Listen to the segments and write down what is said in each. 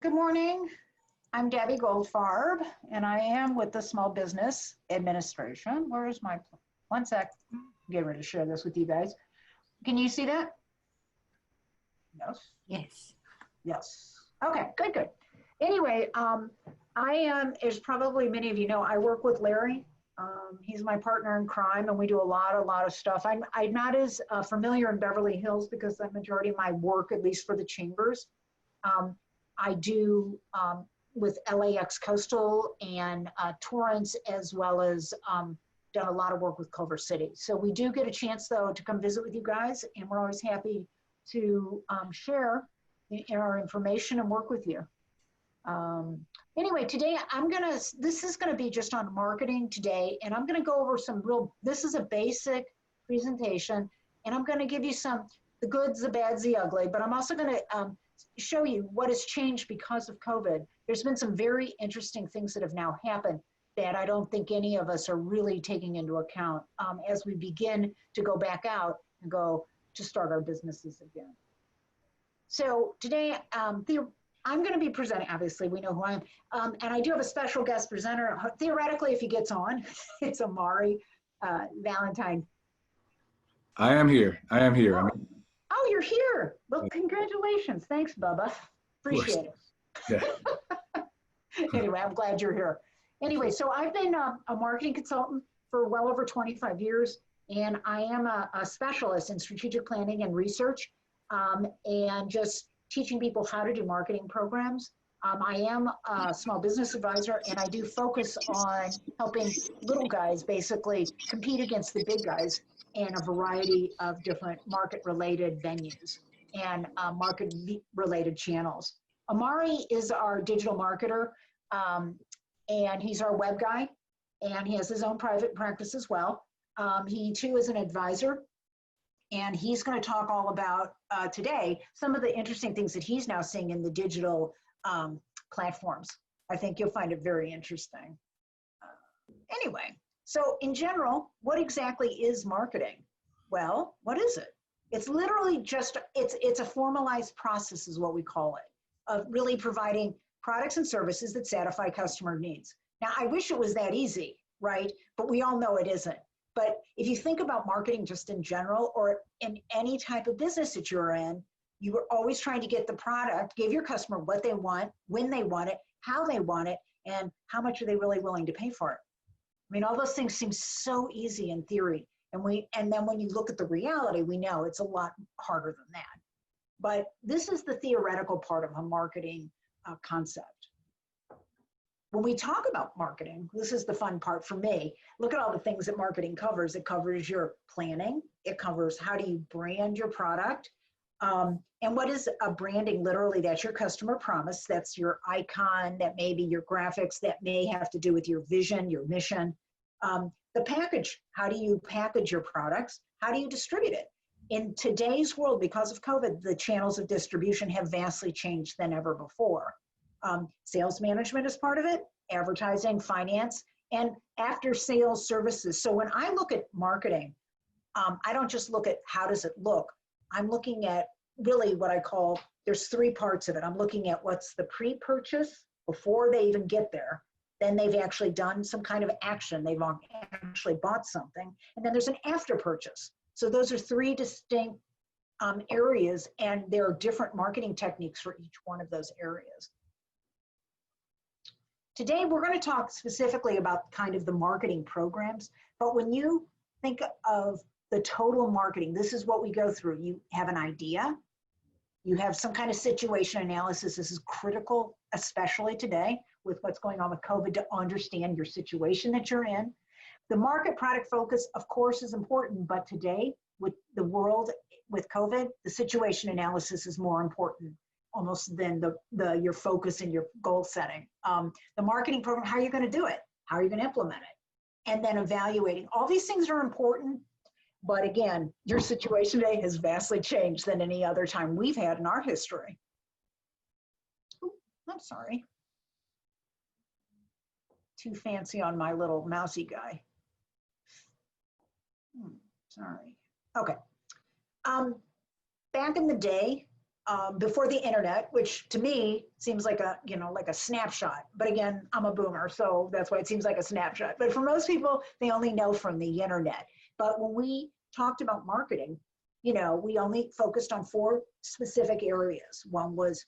Good morning. I'm Debbie Goldfarb, and I am with the Small Business Administration. Where is my, one sec, get ready to share this with you guys. Can you see that? Yes? Yes. Yes. Okay, good, good. Anyway, I am, as probably many of you know, I work with Larry. He's my partner in crime, and we do a lot of stuff. I'm not as familiar in Beverly Hills because the majority of my work, at least for the chambers, I do with LAX Coastal and Torrance, as well as done a lot of work with Culver City. So we do get a chance, though, to come visit with you guys, and we're always happy to share our information and work with you. Anyway, today this is gonna be just on marketing today, and I'm gonna go over this is a basic presentation, and I'm gonna give you the goods, the bads, the ugly, but I'm also gonna show you what has changed because of COVID. There's been some very interesting things that have now happened that I don't think any of us are really taking into account as we begin to go back out and go to start our businesses again. So today, I'm going to be presenting, obviously, we know who I am, and I do have a special guest presenter. Theoretically, if he gets on, it's Amari Valentine. I am here. Oh, you're here. Well, congratulations. Thanks, Bubba. Appreciate it. Yeah. Anyway, I'm glad you're here. Anyway, so I've been a marketing consultant for well over 25 years, and I am a specialist in strategic planning and research, and just teaching people how to do marketing programs. I am a small business advisor, and I do focus on helping little guys basically compete against the big guys in a variety of different market-related venues and market-related channels. Amari is our digital marketer, and he's our web guy, and he has his own private practice as well. He too is an advisor, and he's going to talk all about today some of the interesting things that he's now seeing in the digital platforms. I think you'll find it very interesting. Anyway, so in general, what exactly is marketing? Well, what is it? It's literally just, it's a formalized process is what we call it, of really providing products and services that satisfy customer needs. Now, I wish it was that easy, right? But we all know it isn't. But if you think about marketing just in general, or in any type of business that you're in, you are always trying to get the product, give your customer what they want, when they want it, how they want it, and how much are they really willing to pay for it. I mean, all those things seem so easy in theory. And then when you look at the reality, we know it's a lot harder than that. But this is the theoretical part of a marketing concept. When we talk about marketing, this is the fun part for me. Look at all the things that marketing covers. It covers your planning. It covers how do you brand your product. And what is a branding? Literally, that's your customer promise. That's your icon. That may be your graphics. That may have to do with your vision, your mission. The package, how do you package your products? How do you distribute it? In today's world, because of COVID, the channels of distribution have vastly changed than ever before. Sales management is part of it, advertising, finance, and after sales services. So when I look at marketing, I don't just look at how does it look. I'm looking at really what I call, there's three parts of it. I'm looking at what's the pre-purchase before they even get there. Then they've actually done some kind of action. They've actually bought something. And then there's an after purchase. So those are three distinct areas, and there are different marketing techniques for each one of those areas. Today, we're going to talk specifically about kind of the marketing programs, but when you think of the total marketing, this is what we go through. You have an idea, you have some kind of situation analysis. This is critical, especially today with what's going on with COVID, to understand your situation that you're in. The market product focus, of course, is important, but today with the world, with COVID, the situation analysis is more important almost than your focus and your goal setting. The marketing program, how are you going to do it? How are you going to implement it? And then evaluating. All these things are important, but again, your situation today has vastly changed than any other time we've had in our history. Ooh, I'm sorry. Too fancy on my little mousy guy. Sorry. Okay. Back in the day, before the internet, which to me seems like a, like a snapshot. But again, I'm a boomer, so that's why it seems like a snapshot. But for most people, they only know from the internet. But when we talked about marketing, we only focused on 4 specific areas. One was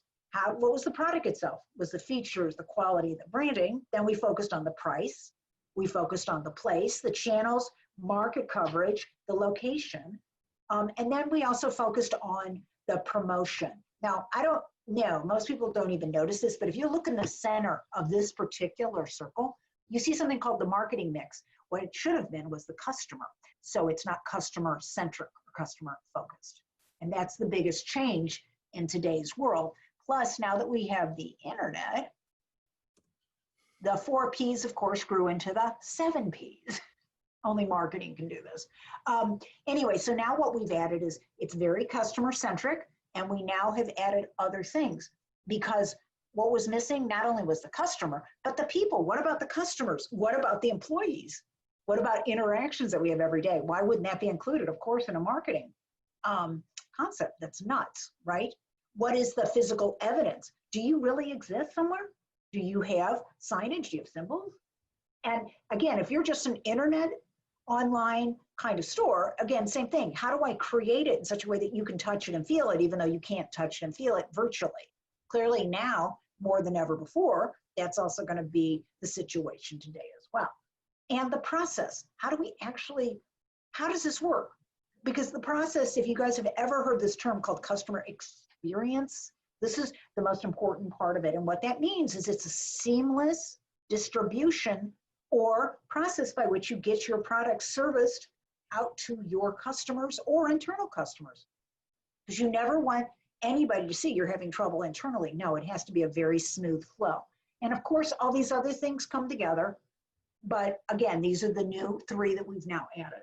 what was the product itself? Was the features, the quality, the branding. Then we focused on the price. We focused on the place, the channels, market coverage, the location. And then we also focused on the promotion. Now, I don't know, most people don't even notice this, but if you look in the center of this particular circle, you see something called the marketing mix. What it should have been was the customer. So it's not customer centric or customer focused. And that's the biggest change in today's world. Plus, now that we have the internet, the 4 Ps, of course, grew into the 7 Ps. Only marketing can do this. Anyway, so now what we've added is it's very customer centric, and we now have added other things because what was missing not only was the customer, but the people. What about the customers? What about the employees? What about interactions that we have every day? Why wouldn't that be included, of course, in a marketing concept? That's nuts, right? What is the physical evidence? Do you really exist somewhere? Do you have signage? Do you have symbols? And again, if you're just an internet online kind of store, again, same thing. How do I create it in such a way that you can touch it and feel it, even though you can't touch it and feel it virtually? Clearly now, more than ever before, that's also going to be the situation today as well. And the process, how does this work? Because the process, if you guys have ever heard this term called customer experience, this is the most important part of it. And what that means is it's a seamless distribution or process by which you get your product serviced out to your customers or internal customers. Because you never want anybody to see you're having trouble internally. No, it has to be a very smooth flow. And of course, all these other things come together. But again, these are the new 3 that we've now added.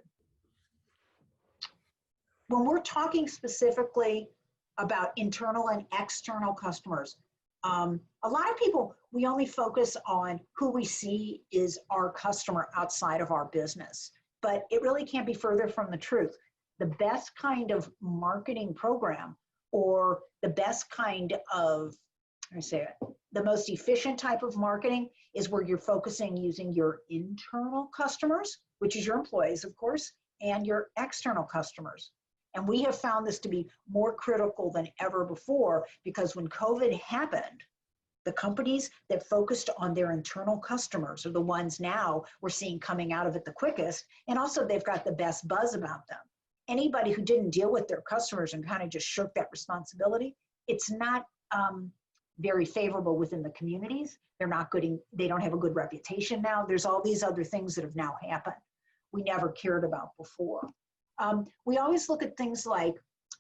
When we're talking specifically about internal and external customers, a lot of people, we only focus on who we see is our customer outside of our business, but it really can't be further from the truth. The best kind of marketing program or the best kind of, the most efficient type of marketing is where you're focusing using your internal customers, which is your employees, of course, and your external customers. And we have found this to be more critical than ever before because when COVID happened, the companies that focused on their internal customers are the ones now we're seeing coming out of it the quickest. And also they've got the best buzz about them. Anybody who didn't deal with their customers and kind of just shirked that responsibility, it's not very favorable within the communities. They don't have a good reputation now. There's all these other things that have now happened we never cared about before. We always look at things like,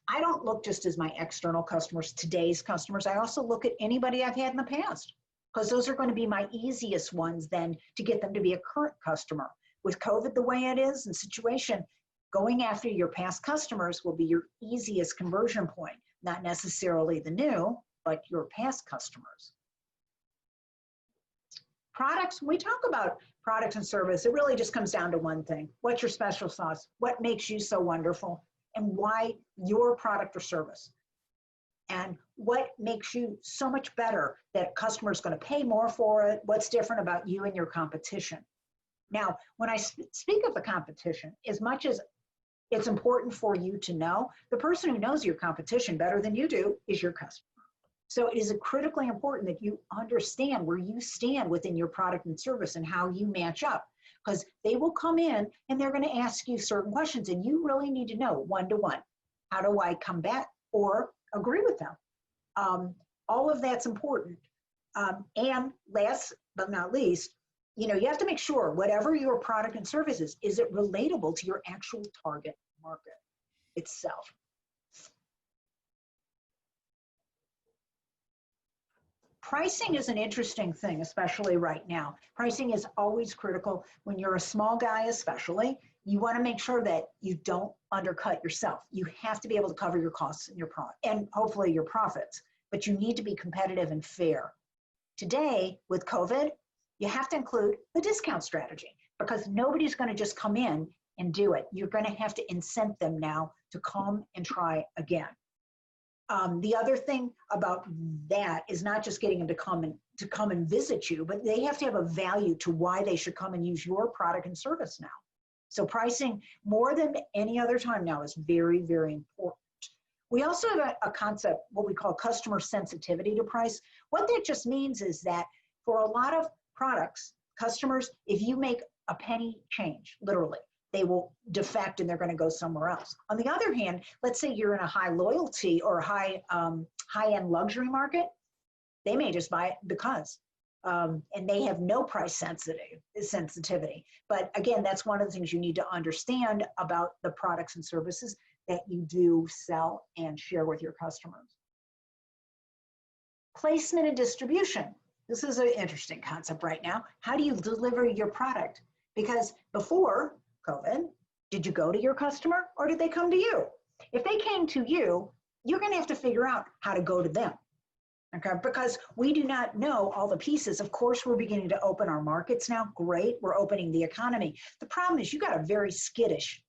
I don't look just as my external customers, today's customers. I also look at anybody I've had in the past because those are going to be my easiest ones then to get them to be a current customer. With COVID the way it is and situation, going after your past customers will be your easiest conversion point, not necessarily the new, but your past customers. Products, when we talk about products and service, it really just comes down to one thing. What's your special sauce? What makes you so wonderful? And why your product or service? And what makes you so much better that customers going to pay more for it? What's different about you and your competition? Now, when I speak of the competition, as much as it's important for you to know, the person who knows your competition better than you do is your customer. So it is critically important that you understand where you stand within your product and service and how you match up, because they will come in and they're going to ask you certain questions and you really need to know one-to-one. How do I combat or agree with them? All of that's important. And last but not least, you have to make sure whatever your product and service is it relatable to your actual target market itself? Pricing is an interesting thing, especially right now. Pricing is always critical. When you're a small guy especially, you want to make sure that you don't undercut yourself. You have to be able to cover your costs and and hopefully your profits, but you need to be competitive and fair. Today, with COVID, you have to include the discount strategy because nobody's going to just come in and do it. You're going to have to incent them now to come and try again. The other thing about that is not just getting them to come and visit you, but they have to have a value to why they should come and use your product and service now. So pricing more than any other time now is very, very important. We also have a concept, what we call customer sensitivity to price. What that just means is that for a lot of products, customers, if you make a penny change, literally, they will defect and they're going to go somewhere else. On the other hand, let's say you're in a high loyalty or high-end luxury market, they may just buy it because, and they have no price sensitivity. But again, that's one of the things you need to understand about the products and services that you do sell and share with your customers. Placement and distribution. This is an interesting concept right now. How do you deliver your product? Because before COVID, did you go to your customer or did they come to you? If they came to you, you're going to have to figure out how to go to them. Okay, because we do not know all the pieces. Of course, we're beginning to open our markets now. Great, we're opening the economy. The problem is you got a very skittish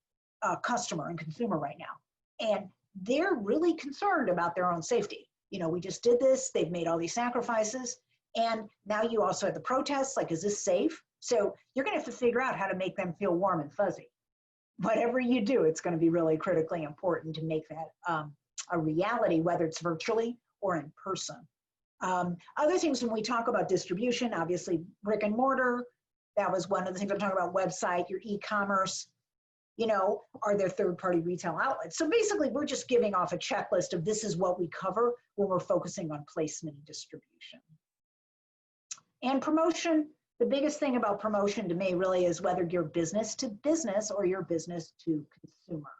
customer and consumer right now, and they're really concerned about their own safety. You know, we just did this, they've made all these sacrifices, and now you also have the protests, like, is this safe? So you're gonna have to figure out how to make them feel warm and fuzzy. Whatever you do, it's gonna be really critically important to make that a reality, whether it's virtually or in person. Other things when we talk about distribution, obviously brick and mortar, that was one of the things I'm talking about, website, your e-commerce, you know, are there third-party retail outlets? So basically we're just giving off a checklist of this is what we cover when we're focusing on placement and distribution. And promotion, the biggest thing about promotion to me really is whether you're business to business or you're business to consumer.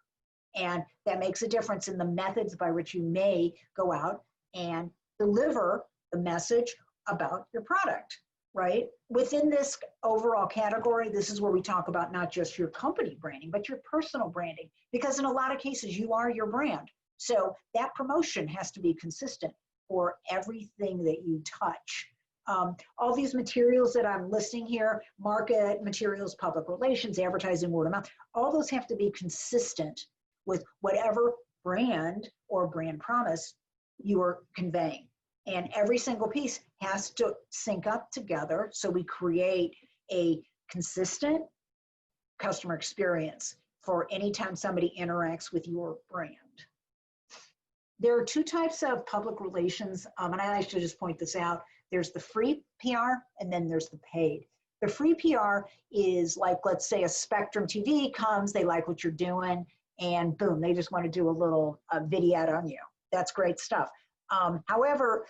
And that makes a difference in the methods by which you may go out and deliver the message about your product, right? Within this overall category, this is where we talk about not just your company branding, but your personal branding, because in a lot of cases, you are your brand. So that promotion has to be consistent for everything that you touch. All these materials that I'm listing here, market materials, public relations, advertising, word of mouth, all those have to be consistent with whatever brand or brand promise you are conveying. And every single piece has to sync up together so we create a consistent customer experience for anytime somebody interacts with your brand. There are two types of public relations, and I like to just point this out. There's the free PR and then there's the paid. The free PR is like, let's say a Spectrum TV comes, they like what you're doing, and boom, they just want to do a little vignette on you. That's great stuff. However,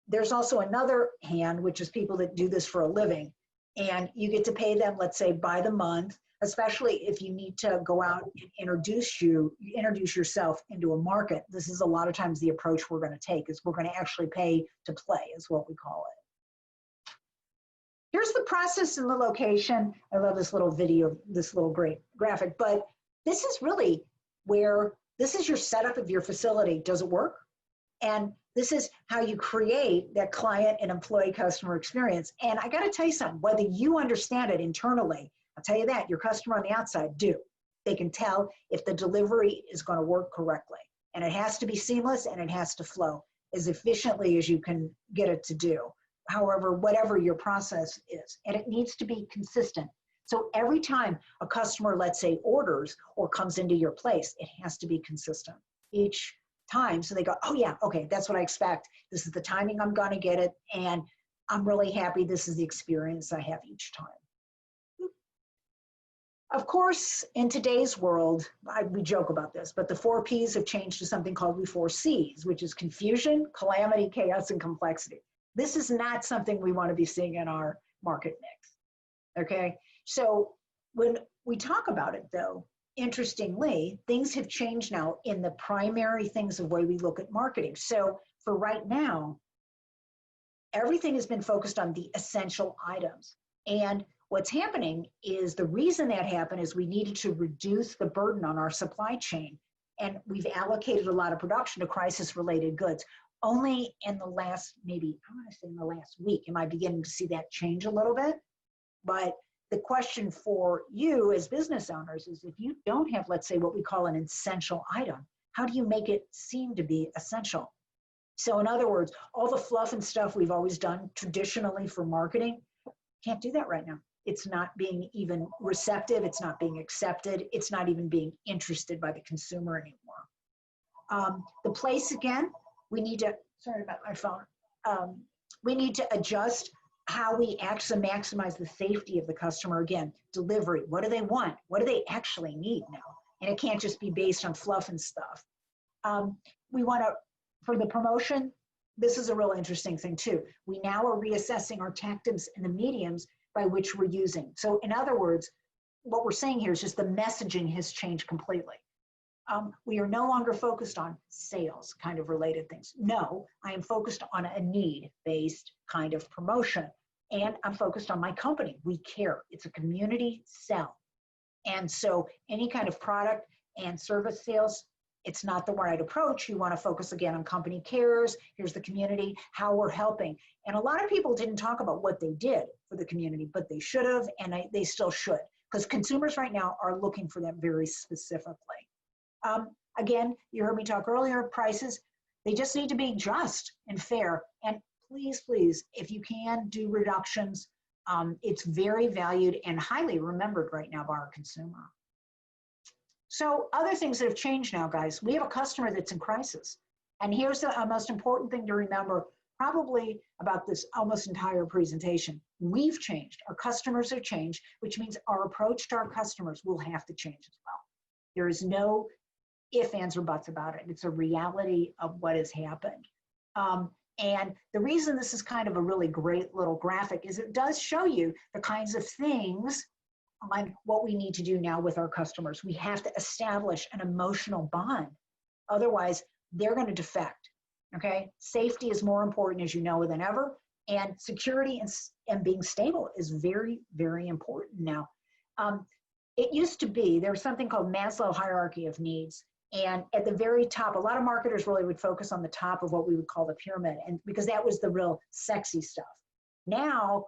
there's also another hand, which is people that do this for a living, and you get to pay them, let's say, by the month, especially if you need to go out and introduce yourself into a market. This is a lot of times the approach we're going to take, is we're going to actually pay to play, is what we call it. Here's the process and the location. I love this little video, this little great graphic, but this is really where, this is your setup of your facility. Does it work? And this is how you create that client and employee customer experience. And I got to tell you something, whether you understand it internally, I'll tell you that, your customer on the outside do. They can tell if the delivery is going to work correctly. And it has to be seamless and it has to flow as efficiently as you can get it to do. However, whatever your process is, and it needs to be consistent. So every time a customer, let's say, orders or comes into your place, it has to be consistent each time. So they go, oh yeah, okay, that's what I expect. This is the timing I'm going to get it. And I'm really happy. This is the experience I have each time. Of course, in today's world, we joke about this, but the 4 Ps have changed to something called the 4 Cs, which is confusion, calamity, chaos, and complexity. This is not something we want to be seeing in our market mix, okay? So when we talk about it though, interestingly, things have changed now in the primary things of way we look at marketing. So for right now, everything has been focused on the essential items. And what's happening is, the reason that happened is we needed to reduce the burden on our supply chain. And we've allocated a lot of production to crisis-related goods. Only in the last, maybe, I want to say in the last week, am I beginning to see that change a little bit. But the question for you as business owners is, if you don't have, let's say, what we call an essential item, how do you make it seem to be essential? So in other words, all the fluff and stuff we've always done traditionally for marketing, can't do that right now. It's not being even receptive. It's not being accepted. It's not even being interested by the consumer anymore. The place, again, we need to, sorry about my phone. We need to adjust how we actually maximize the safety of the customer. Again, delivery, what do they want? What do they actually need now? And it can't just be based on fluff and stuff. We want to, for the promotion, this is a real interesting thing too. We now are reassessing our tactics and the mediums by which we're using. So in other words, what we're saying here is just the messaging has changed completely. We are no longer focused on sales kind of related things. No, I am focused on a need-based kind of promotion. And I'm focused on my company. We care. It's a community sell. And so any kind of product and service sales, it's not the right approach. You want to focus again on company cares. Here's the community, how we're helping. And a lot of people didn't talk about what they did for the community, but they should have, and they still should, because consumers right now are looking for that very specifically. Again, you heard me talk earlier, prices, they just need to be just and fair. And please, please, if you can do reductions, it's very valued and highly remembered right now by our consumer. So other things that have changed now, guys, we have a customer that's in crisis. And here's the most important thing to remember probably about this almost entire presentation. We've changed, our customers have changed, which means our approach to our customers will have to change as well. There is no ifs, ands, or buts about it. It's a reality of what has happened. And the reason this is kind of a really great little graphic is it does show you the kinds of things on what we need to do now with our customers. We have to establish an emotional bond. Otherwise, they're going to defect, okay? Safety is more important, as you know, than ever. And security and being stable is very, very important now. It used to be, there was something called Maslow hierarchy of needs. And at the very top, a lot of marketers really would focus on the top of what we would call the pyramid, and because that was the real sexy stuff. Now,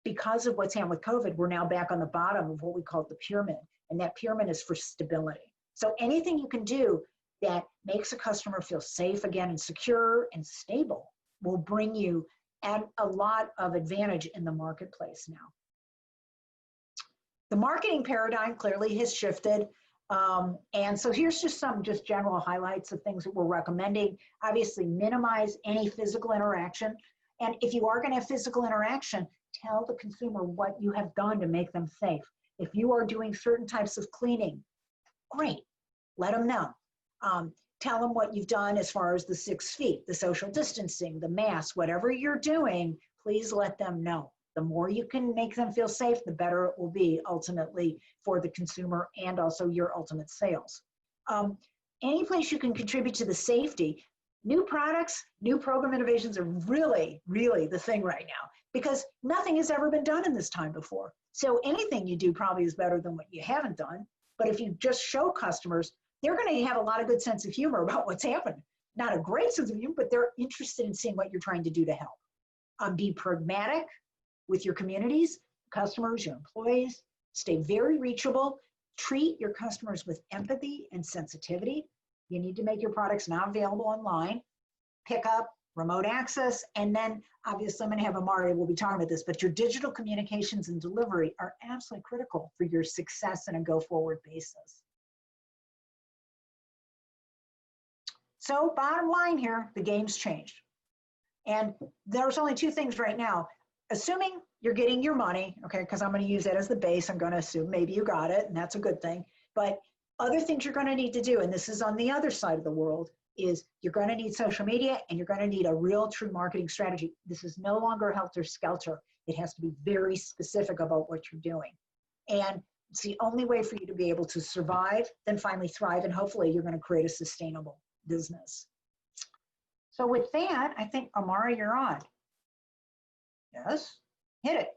because of what's happened with COVID, we're now back on the bottom of what we call the pyramid, and that pyramid is for stability. So anything you can do that makes a customer feel safe again and secure and stable will bring you a lot of advantage in the marketplace now. The marketing paradigm clearly has shifted. And so here's just some general highlights of things that we're recommending. Obviously, minimize any physical interaction. And if you are going to have physical interaction, tell the consumer what you have done to make them safe. If you are doing certain types of cleaning, great, let them know. Tell them what you've done as far as the 6 feet, the social distancing, the mask, whatever you're doing, please let them know. The more you can make them feel safe, the better it will be ultimately for the consumer and also your ultimate sales. Any place you can contribute to the safety, new products, new program innovations are really, really the thing right now because nothing has ever been done in this time before. So anything you do probably is better than what you haven't done. But if you just show customers, they're going to have a lot of good sense of humor about what's happened. Not a great sense of humor, but they're interested in seeing what you're trying to do to help. Be pragmatic with your communities, customers, your employees, stay very reachable, treat your customers with empathy and sensitivity. You need to make your products now available online, pick up, remote access, and then obviously I'm going to have Amari, we'll be talking about this, but your digital communications and delivery are absolutely critical for your success on a go-forward basis. So bottom line here, the game's changed. And there's only two things right now. Assuming you're getting your money, okay, because I'm going to use that as the base, I'm going to assume maybe you got it, and that's a good thing. But other things you're going to need to do, and this is on the other side of the world, is you're going to need social media and you're going to need a real true marketing strategy. This is no longer helter-skelter. It has to be very specific about what you're doing. And it's the only way for you to be able to survive, then finally thrive, and hopefully you're going to create a sustainable business. So with that, I think, Amari, you're on. Yes, hit it.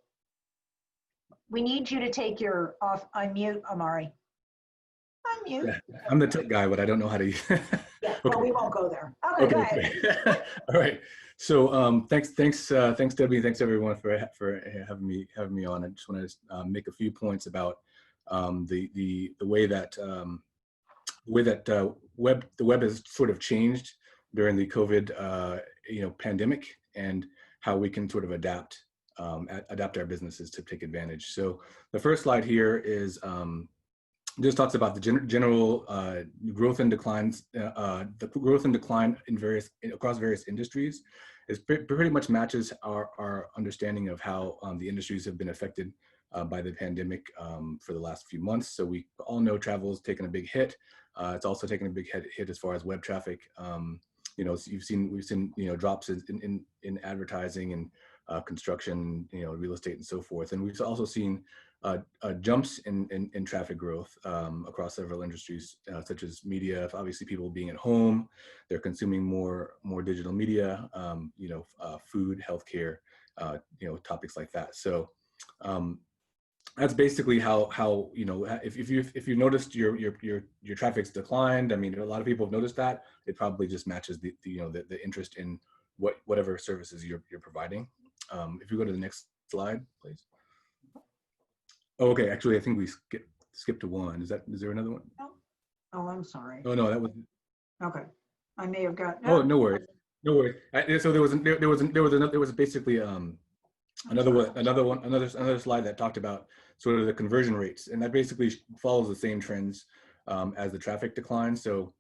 We need you to take your unmute, Amari. Unmute. Yeah, I'm the tech guy, but I don't know how to use it. Yeah, Okay. well, we won't go there. Okay, go ahead. All right. So thanks, Debbie. Thanks everyone for having me on. I just want to make a few points about the way that way that the web has sort of changed during the COVID pandemic, and how we can sort of adapt our businesses to take advantage. So the first slide here is just talks about the general growth and declines, the growth and decline across various industries. It pretty much matches our understanding of how the industries have been affected by the pandemic for the last few months. So we all know travel has taken a big hit. It's also taken a big hit as far as web traffic. So we've seen drops in advertising and construction, real estate and so forth. And we've also seen jumps in traffic growth across several industries, such as media. Obviously, people being at home, they're consuming more digital media. Food, healthcare, topics like that. So that's basically how if you noticed your traffic's declined. I mean, a lot of people have noticed that. It probably just matches the interest in whatever services you're providing. If you go to the next slide, please. Oh, okay, actually, I think we skipped to one. Is there another one? Oh, I'm sorry. Oh no, that was. Okay, I may have got. Oh, no worries. No worries. So there was basically another slide that talked about sort of the conversion rates, and that basically follows the same trends as the traffic decline. So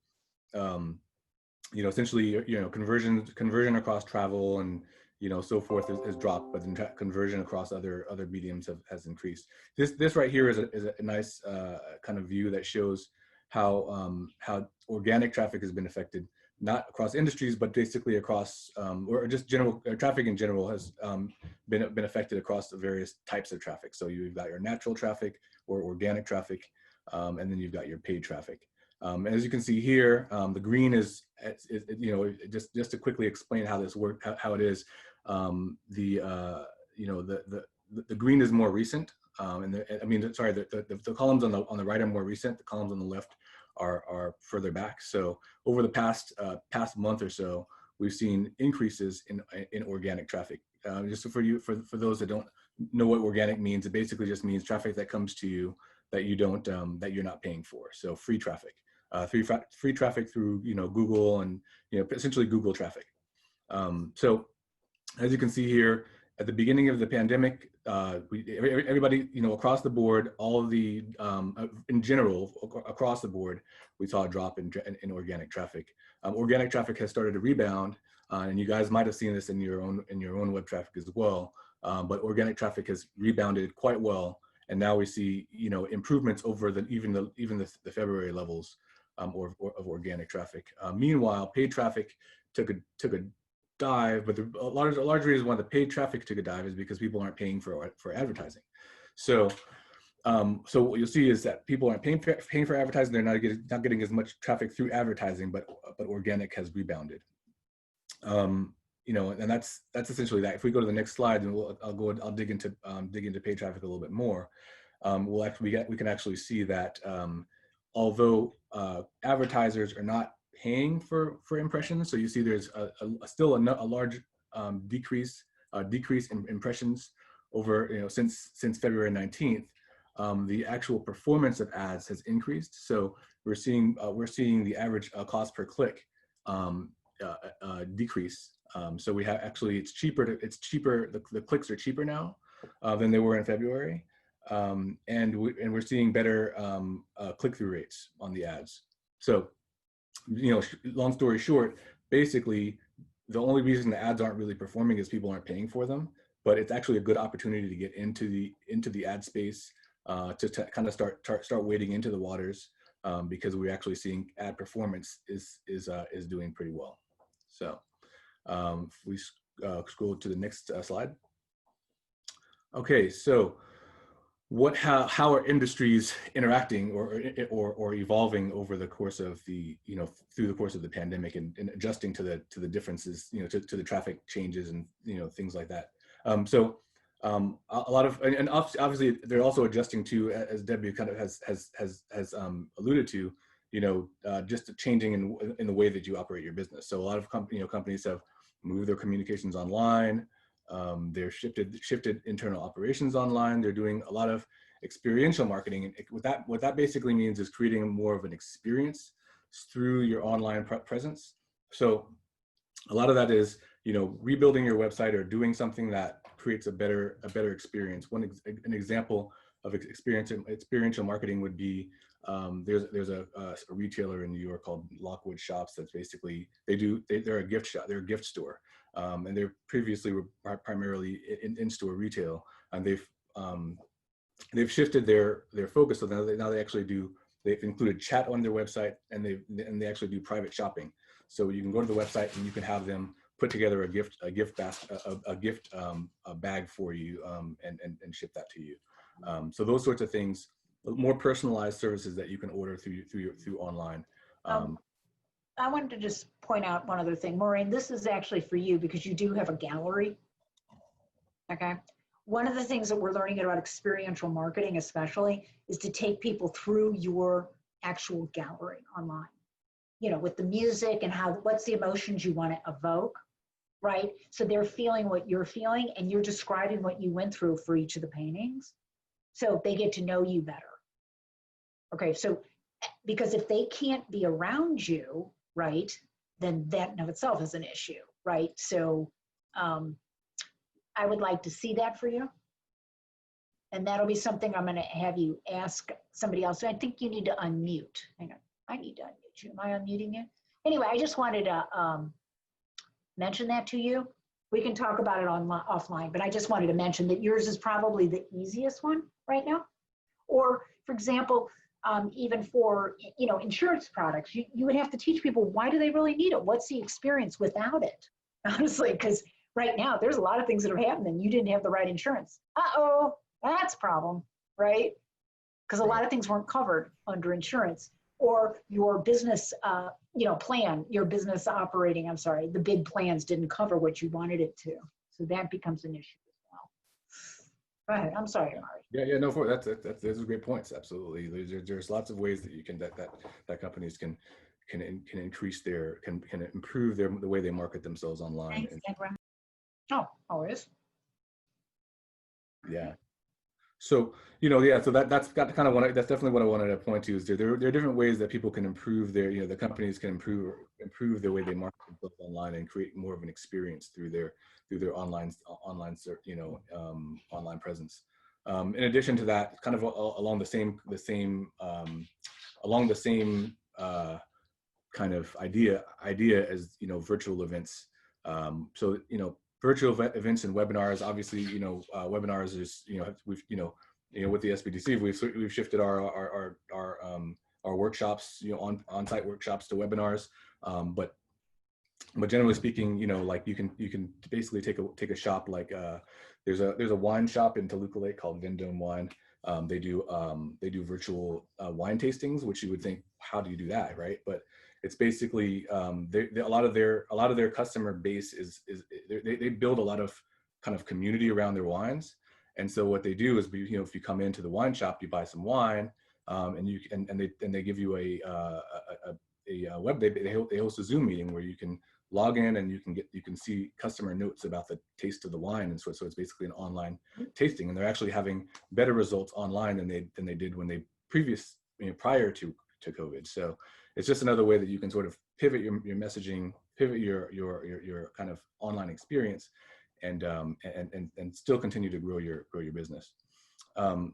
essentially conversion across travel and so forth has dropped, but then conversion across other mediums has increased. This right here is a nice kind of view that shows how organic traffic has been affected, not across industries, but basically across, or just general traffic in general has been affected across the various types of traffic. So you've got your natural traffic or organic traffic, and then you've got your paid traffic. And as you can see here, the green is just to quickly explain how this works, how it is. The green is more recent, and the columns on the right are more recent. The columns on the left are further back. So over the past month or so, we've seen increases in organic traffic. Just for those that don't know what organic means, it basically just means traffic that comes to you that you're not paying for. So free traffic, free traffic through Google and essentially Google traffic. So as you can see here, at the beginning of the pandemic, everybody, across the board, all of the, in general, across the board, we saw a drop in organic traffic. Organic traffic has started to rebound, and you guys might have seen this in your own web traffic as well. But organic traffic has rebounded quite well, and now we see improvements over even the February levels of organic traffic. Meanwhile, paid traffic took a dive, but a large reason why the paid traffic took a dive is because people aren't paying for advertising. So what you'll see is that people aren't paying for advertising. They're not getting as much traffic through advertising, but organic has rebounded. And that's essentially that. If we go to the next slide, and I'll dig into paid traffic a little bit more. We can actually see that although advertisers are not paying for impressions, so you see there's still a large decrease in impressions over since February 19th. The actual performance of ads has increased, so we're seeing the average cost per click decrease. So we have it's cheaper. The clicks are cheaper now than they were in February, and we're seeing better click-through rates on the ads. So long story short, basically the only reason the ads aren't really performing is people aren't paying for them, but it's actually a good opportunity to get into the ad space, to kind of start wading into the waters, because we're actually seeing ad performance is doing pretty well. So if we scroll to the next slide. Okay, so how are industries interacting or evolving over the course of through the course of the pandemic and adjusting to the differences, to the traffic changes and things like that. So a lot of, and obviously they're also adjusting to, as Debbie kind of has alluded to, just changing in the way that you operate your business. So a lot of companies have moved their communications online. They're shifted internal operations online. They're doing a lot of experiential marketing. And what that basically means is creating more of an experience through your online presence. So a lot of that is, rebuilding your website or doing something that creates a better experience. An example of experiential marketing would be, there's a retailer in New York called Lockwood Shops that's basically, they're a gift shop, they're a gift store. And they previously were primarily in-store retail, and they've shifted their focus. So now they actually they've included chat on their website, and they actually do private shopping. So you can go to the website and you can have them put together a gift bag for you, and ship that to you. So those sorts of things, more personalized services that you can order through online. I wanted to just point out one other thing, Maureen. This is actually for you because you do have a gallery. Okay. One of the things that we're learning about experiential marketing, especially, is to take people through your actual gallery online. With the music and what's the emotions you want to evoke, right? So they're feeling what you're feeling, and you're describing what you went through for each of the paintings. So they get to know you better. Okay, so because if they can't be around you, right, then that in of itself is an issue, right? So I would like to see that for you. And that'll be something I'm going to have you ask somebody else. I think you need to unmute. Hang on. I need to unmute you. Am I unmuting you? Anyway, I just wanted to mention that to you. We can talk about it offline, but I just wanted to mention that yours is probably the easiest one right now. Or, for example, even for insurance products, you would have to teach people, why do they really need it? What's the experience without it? Honestly, because right now there's a lot of things that are happening. You didn't have the right insurance. Uh-oh, that's a problem, right? Because a lot of things weren't covered under insurance. Or your business, plan, your business operating, the big plans didn't cover what you wanted it to. So that becomes an issue as well. Go ahead. I'm sorry, Mari. Yeah, no, those are great points. Absolutely. There's lots of ways that you can, that companies can increase can improve the way they market themselves online. Thanks, Deborah. Oh, always. Yeah. So, so that's definitely what I wanted to point to, is there are different ways that people can improve the companies can improve the way they market themselves online and create more of an experience through their online presence. In addition to that, kind of along the same kind of idea as, virtual events. So, virtual events and webinars, obviously, webinars is, we've, with the SBDC, we've shifted our workshops, on-site workshops to webinars. But generally speaking, like you can basically take a shop, like there's a wine shop in Toluca Lake called Vendome Wine. They do virtual wine tastings, which you would think, how do you do that, right? But it's basically a lot of their customer base is they build a lot of kind of community around their wines. And so what they do is, if you come into the wine shop, you buy some wine, and they give you they host a Zoom meeting where you can log in and you can see customer notes about the taste of the wine. And so it's basically an online tasting, and they're actually having better results online than they did when they prior to COVID. So it's just another way that you can sort of pivot your messaging, pivot your kind of online experience, and still continue to grow your business. And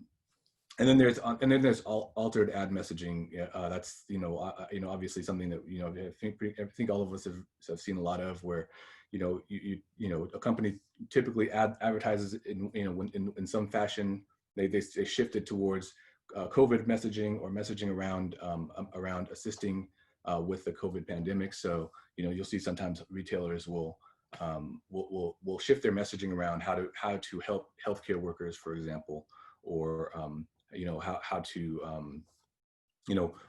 then there's altered ad messaging. That's obviously something that I think all of us have seen a lot of, where a company typically advertises in some fashion. They shifted towards COVID messaging, or messaging around assisting with the COVID pandemic. So you'll see sometimes retailers will shift their messaging around how to help healthcare workers, for example, or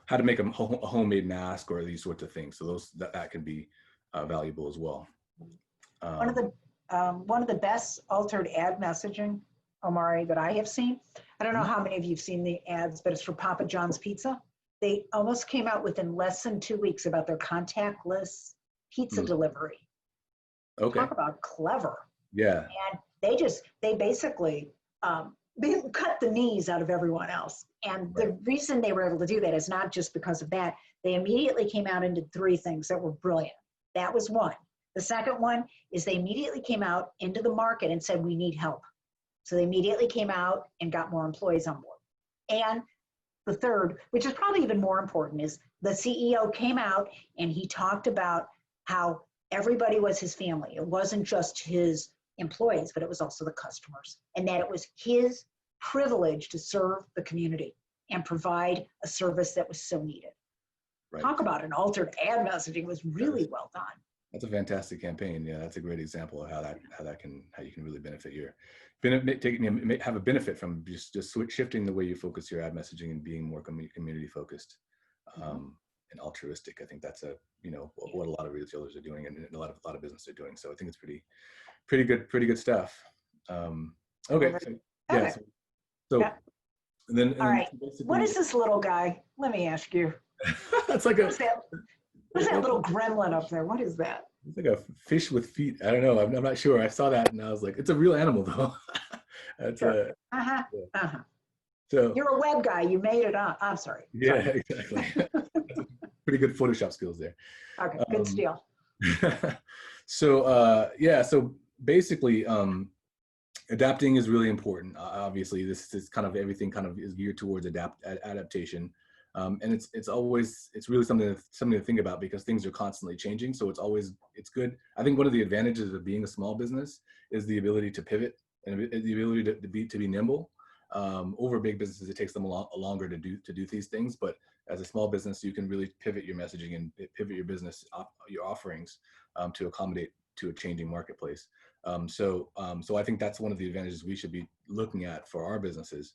how to make a homemade mask, or these sorts of things. So that can be valuable as well. One of the best altered ad messaging, Omari, that I have seen. I don't know how many of you've seen the ads, but it's for Papa John's Pizza. They almost came out within less than 2 weeks about their contactless pizza delivery. Okay. Talk about clever. Yeah. And they basically they cut the knees out of everyone else. And the reason they were able to do that is not just because of that. They immediately came out and did three things that were brilliant. That was one. The second one is they immediately came out into the market and said, we need help. So they immediately came out and got more employees on board. And the third, which is probably even more important, is the CEO came out and he talked about how everybody was his family. It wasn't just his employees, but it was also the customers, and that it was his privilege to serve the community and provide a service that was so needed. Right. Talk about an altered ad messaging. Was really well done. That's a fantastic campaign. Yeah, that's a great example of how you can really have a benefit from just shifting the way you focus your ad messaging and being more community focused and altruistic. I think that's what a lot of retailers are doing and a lot of businesses are doing. So I think it's pretty good stuff. Okay. And then all right. What is this little guy? Let me ask you. That's like what's that little gremlin up there? What is that? It's like a fish with feet. I don't know. I'm not sure. I saw that and I was like, it's a real animal though. That's sure. So you're a web guy. You made it up. I'm sorry. Yeah, exactly. Pretty good Photoshop skills there. Okay, good steal. So basically, adapting is really important. Obviously, this is kind of everything kind of is geared towards adaptation. And it's really something to think about because things are constantly changing. So it's good. I think one of the advantages of being a small business is the ability to pivot and the ability to be nimble. Over big businesses, it takes them a lot longer to do these things. But as a small business, you can really pivot your messaging and pivot your business, your offerings to accommodate to a changing marketplace. So I think that's one of the advantages we should be looking at for our businesses.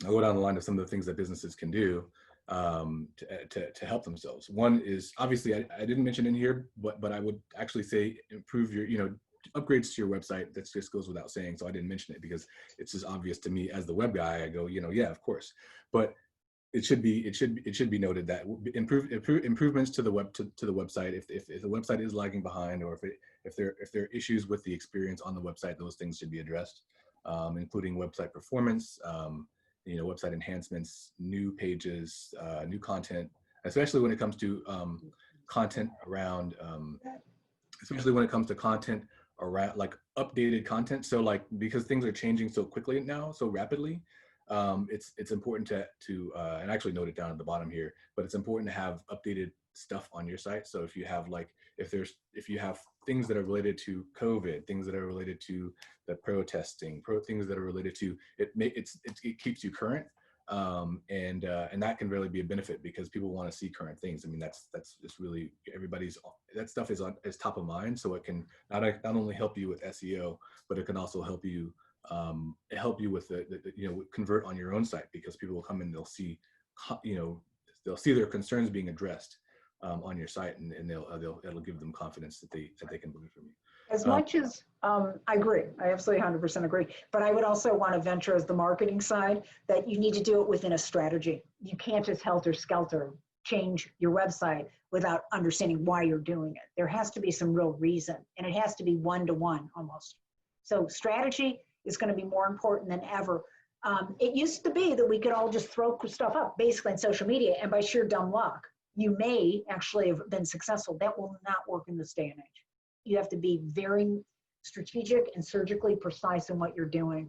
I'll go down the line of some of the things that businesses can do to help themselves. One is obviously I didn't mention in here, but I would actually say improve your upgrades to your website. That just goes without saying. So I didn't mention it because it's just obvious to me as the web guy. I go, yeah, of course. But it should be noted that improvements to the website. If the website is lagging behind, or if there are issues with the experience on the website, those things should be addressed, including website performance. Website enhancements, new pages, new content, especially when it comes to content around, like updated content. So like, because things are changing so quickly now, so rapidly, it's important to and actually note it down at the bottom here, but it's important to have updated stuff on your site. So if you have if you have things that are related to COVID, things that are related to the protesting, things that are related to it keeps you current, and that can really be a benefit because people want to see current things. I mean, that's just really that stuff is top of mind, so it can not only help you with SEO, but it can also help you with the convert on your own site, because people will come in, they'll see their concerns being addressed on your site, and it'll give them confidence that they can buy from you. As much as I agree, I absolutely 100% agree. But I would also want to venture as the marketing side that you need to do it within a strategy. You can't just helter-skelter change your website without understanding why you're doing it. There has to be some real reason, and it has to be one-to-one almost. So strategy is going to be more important than ever. It used to be that we could all just throw stuff up basically in social media, and by sheer dumb luck, you may actually have been successful. That will not work in this day and age. You have to be very strategic and surgically precise in what you're doing.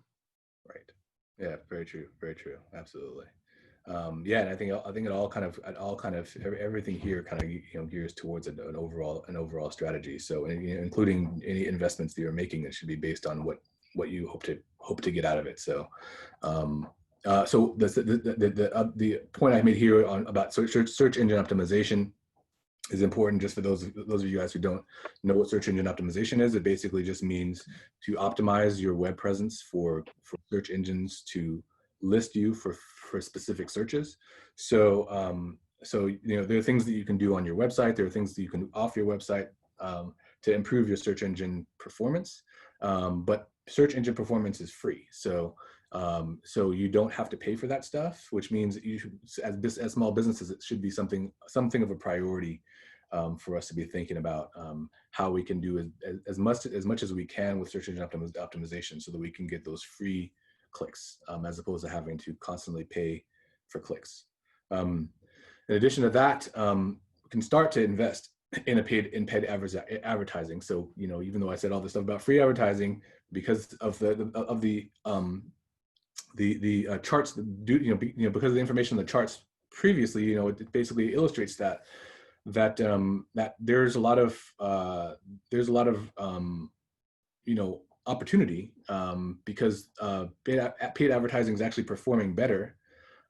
Right. Yeah. Very true. Very true. Absolutely. And I think it all kind of everything here kind of gears towards an overall strategy. So including any investments that you're making, that should be based on what you hope to get out of it. So so the point I made here about search engine optimization is important. Just for those of you guys who don't know what search engine optimization is, it basically just means to optimize your web presence for search engines to list you for specific searches. So there are things that you can do on your website. There are things that you can do off your website to improve your search engine performance. But search engine performance is free. So you don't have to pay for that stuff, which means you should, as small businesses, it should be something of a priority for us to be thinking about how we can do as much as we can with search engine optimization, so that we can get those free clicks, as opposed to having to constantly pay for clicks. In addition to that, we can start to invest in paid advertising. So, you know, even though I said all this stuff about free advertising, because of the charts, because of the information in the charts previously, you know, it basically illustrates that there's a lot of you know, opportunity, because paid advertising is actually performing better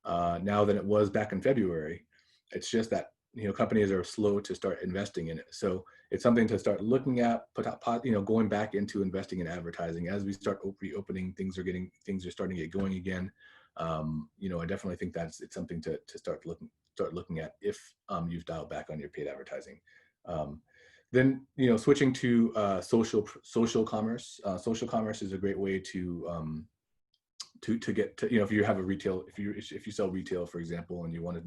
now than it was back in February. It's just that, you know, companies are slow to start investing in it. So it's something to start looking at, you know, going back into investing in advertising as we start reopening. Things are starting to get going again. You know, I definitely think it's something to start looking at if you've dialed back on your paid advertising. Then, you know, switching to social commerce. Social commerce is a great way to get to, you know, if you have a retail, if you sell retail, for example, and you want to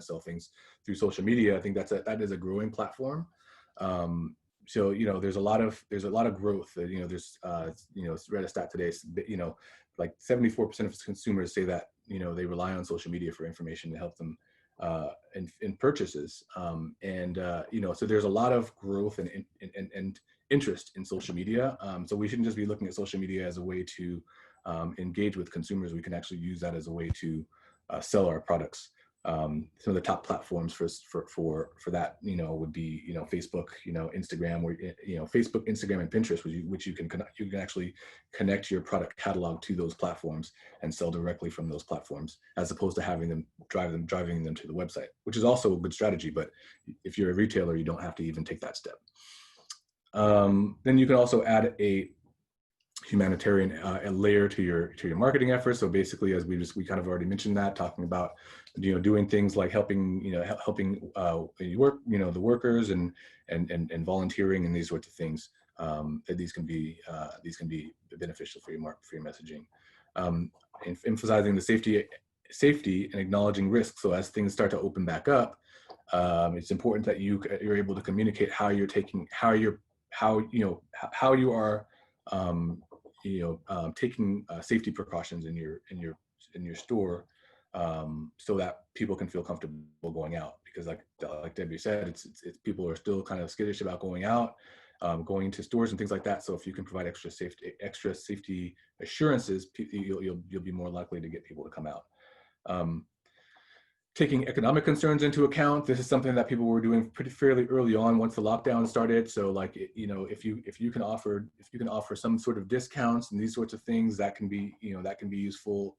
sell things through social media, I think that is a growing platform. So, you know, there's a lot of growth. You know, there's you know, read a stat today, you know, like 74% of consumers say that, you know, they rely on social media for information to help them in purchases. You know, so there's a lot of growth and interest in social media. So we shouldn't just be looking at social media as a way to engage with consumers. We can actually use that as a way to sell our products. Some of the top platforms for that, you know, would be, you know, Facebook, you know, Instagram, where, you know, Facebook, Instagram, and Pinterest, which you can actually connect your product catalog to those platforms and sell directly from those platforms, as opposed to having them driving them to the website, which is also a good strategy. But if you're a retailer, you don't have to even take that step. Then you can also add a humanitarian a layer to your marketing efforts. So basically, as we kind of already mentioned that, talking about, you know, doing things like helping the workers and volunteering and these sorts of things. These can be beneficial for your messaging. Emphasizing the safety and acknowledging risk. So as things start to open back up, it's important that you're able to communicate how you are taking safety precautions in your store, so that people can feel comfortable going out. Because like Debbie said, it's people are still kind of skittish about going out, going into stores and things like that. So if you can provide extra safety assurances, you'll be more likely to get people to come out. Taking economic concerns into account. This is something that people were doing fairly early on once the lockdown started. So, like, you know, if you can offer some sort of discounts and these sorts of things, that can be useful.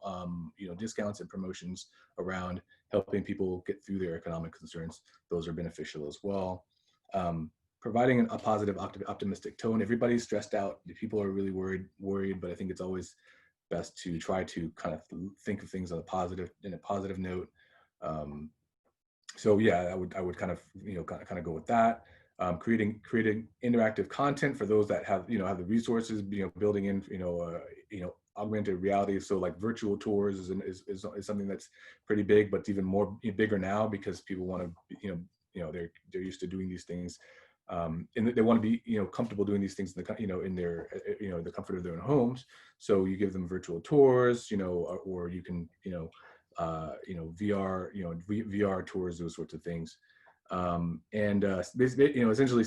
You know, discounts and promotions around helping people get through their economic concerns. Those are beneficial as well. Providing a positive, optimistic tone. Everybody's stressed out. People are really worried, but I think it's always best to try to kind of think of things in a positive note. So yeah, I would kind of go with that. Creating interactive content for those that have the resources, building in augmented reality. So like virtual tours is something that's pretty big, but even more bigger now, because people want to they're used to doing these things, and they want to be comfortable doing these things in their the comfort of their own homes. So you give them virtual tours, or you can VR tours, those sorts of things. Essentially,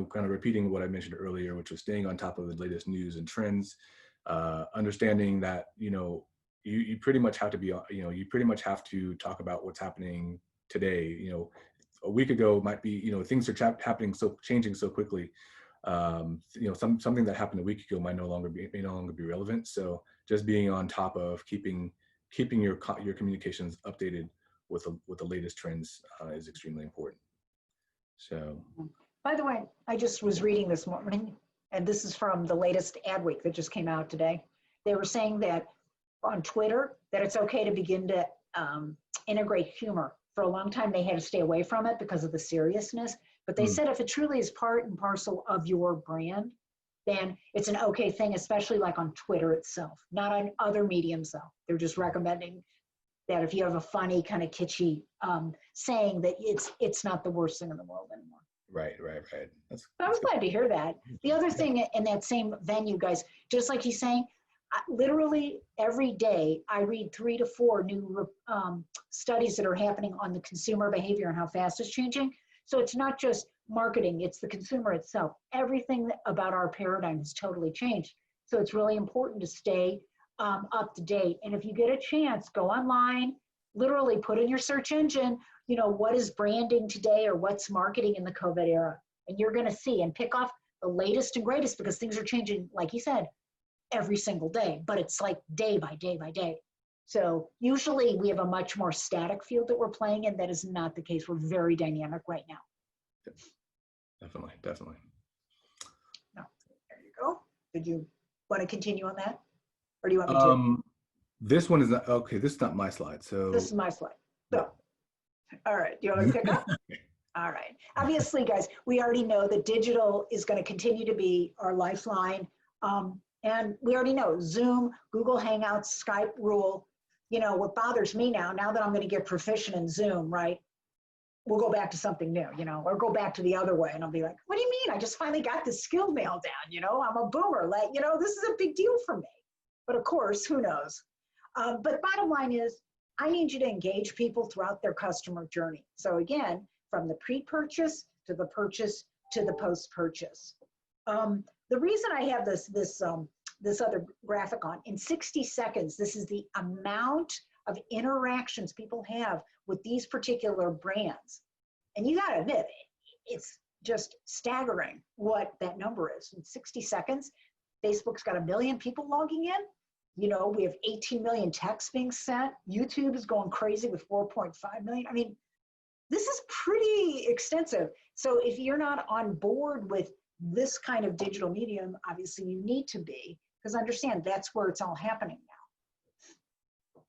kind of repeating what I mentioned earlier, which was staying on top of the latest news and trends, understanding that, you pretty much have to be, you pretty much have to talk about what's happening today. A week ago might be, things are changing so quickly. Something that happened a week ago may no longer be relevant. So just being on top of keeping your communications updated with the latest trends is extremely important. So, by the way, I just was reading this morning, and this is from the latest ad week that just came out today. They were saying that on Twitter that it's okay to begin to integrate humor. For a long time, they had to stay away from it because of the seriousness. But they said if it truly is part and parcel of your brand, then it's an okay thing, especially like on Twitter itself, not on other mediums though. They're just recommending that if you have a funny, kind of kitschy saying, that it's not the worst thing in the world anymore. Right. I was glad to hear that. The other thing in that same venue, guys, just like he's saying, Literally every day, I read 3 to 4 new studies that are happening on the consumer behavior and how fast it's changing. So it's not just marketing, it's the consumer itself. Everything about our paradigm has totally changed. So it's really important to stay up to date. And if you get a chance, go online, literally put in your search engine, you know, what is branding today or what's marketing in the COVID era. And you're going to see and pick off the latest and greatest, because things are changing, like you said, every single day, but it's like day by day by day. So usually we have a much more static field that we're playing in. That is not the case. We're very dynamic right now. Definitely, definitely. No, there you go. Did you want to continue on that? Or do you want me to? This one is not, okay, this is not my slide. So this is my slide. So, all right, do you want me to pick up? All right. Obviously, guys, we already know that digital is going to continue to be our lifeline. And we already know Zoom, Google Hangouts, Skype rule. You know, what bothers me now that I'm going to get proficient in Zoom, right? We'll go back to something new, you know, or go back to the other way. And I'll be like, what do you mean? I just finally got this skill nailed down. You know, I'm a boomer. Like, you know, this is a big deal for me. But of course, who knows? But bottom line is, I need you to engage people throughout their customer journey. So again, from the pre-purchase to the purchase to the post-purchase. The reason I have this other graphic on, in 60 seconds, this is the amount of interactions people have with these particular brands. And you gotta admit, it's just staggering what that number is. In 60 seconds, Facebook's got 1 million people logging in. You know, we have 18 million texts being sent. YouTube is going crazy with 4.5 million. I mean, this is pretty extensive. So if you're not on board with this kind of digital medium, obviously you need to be, because understand that's where it's all happening now.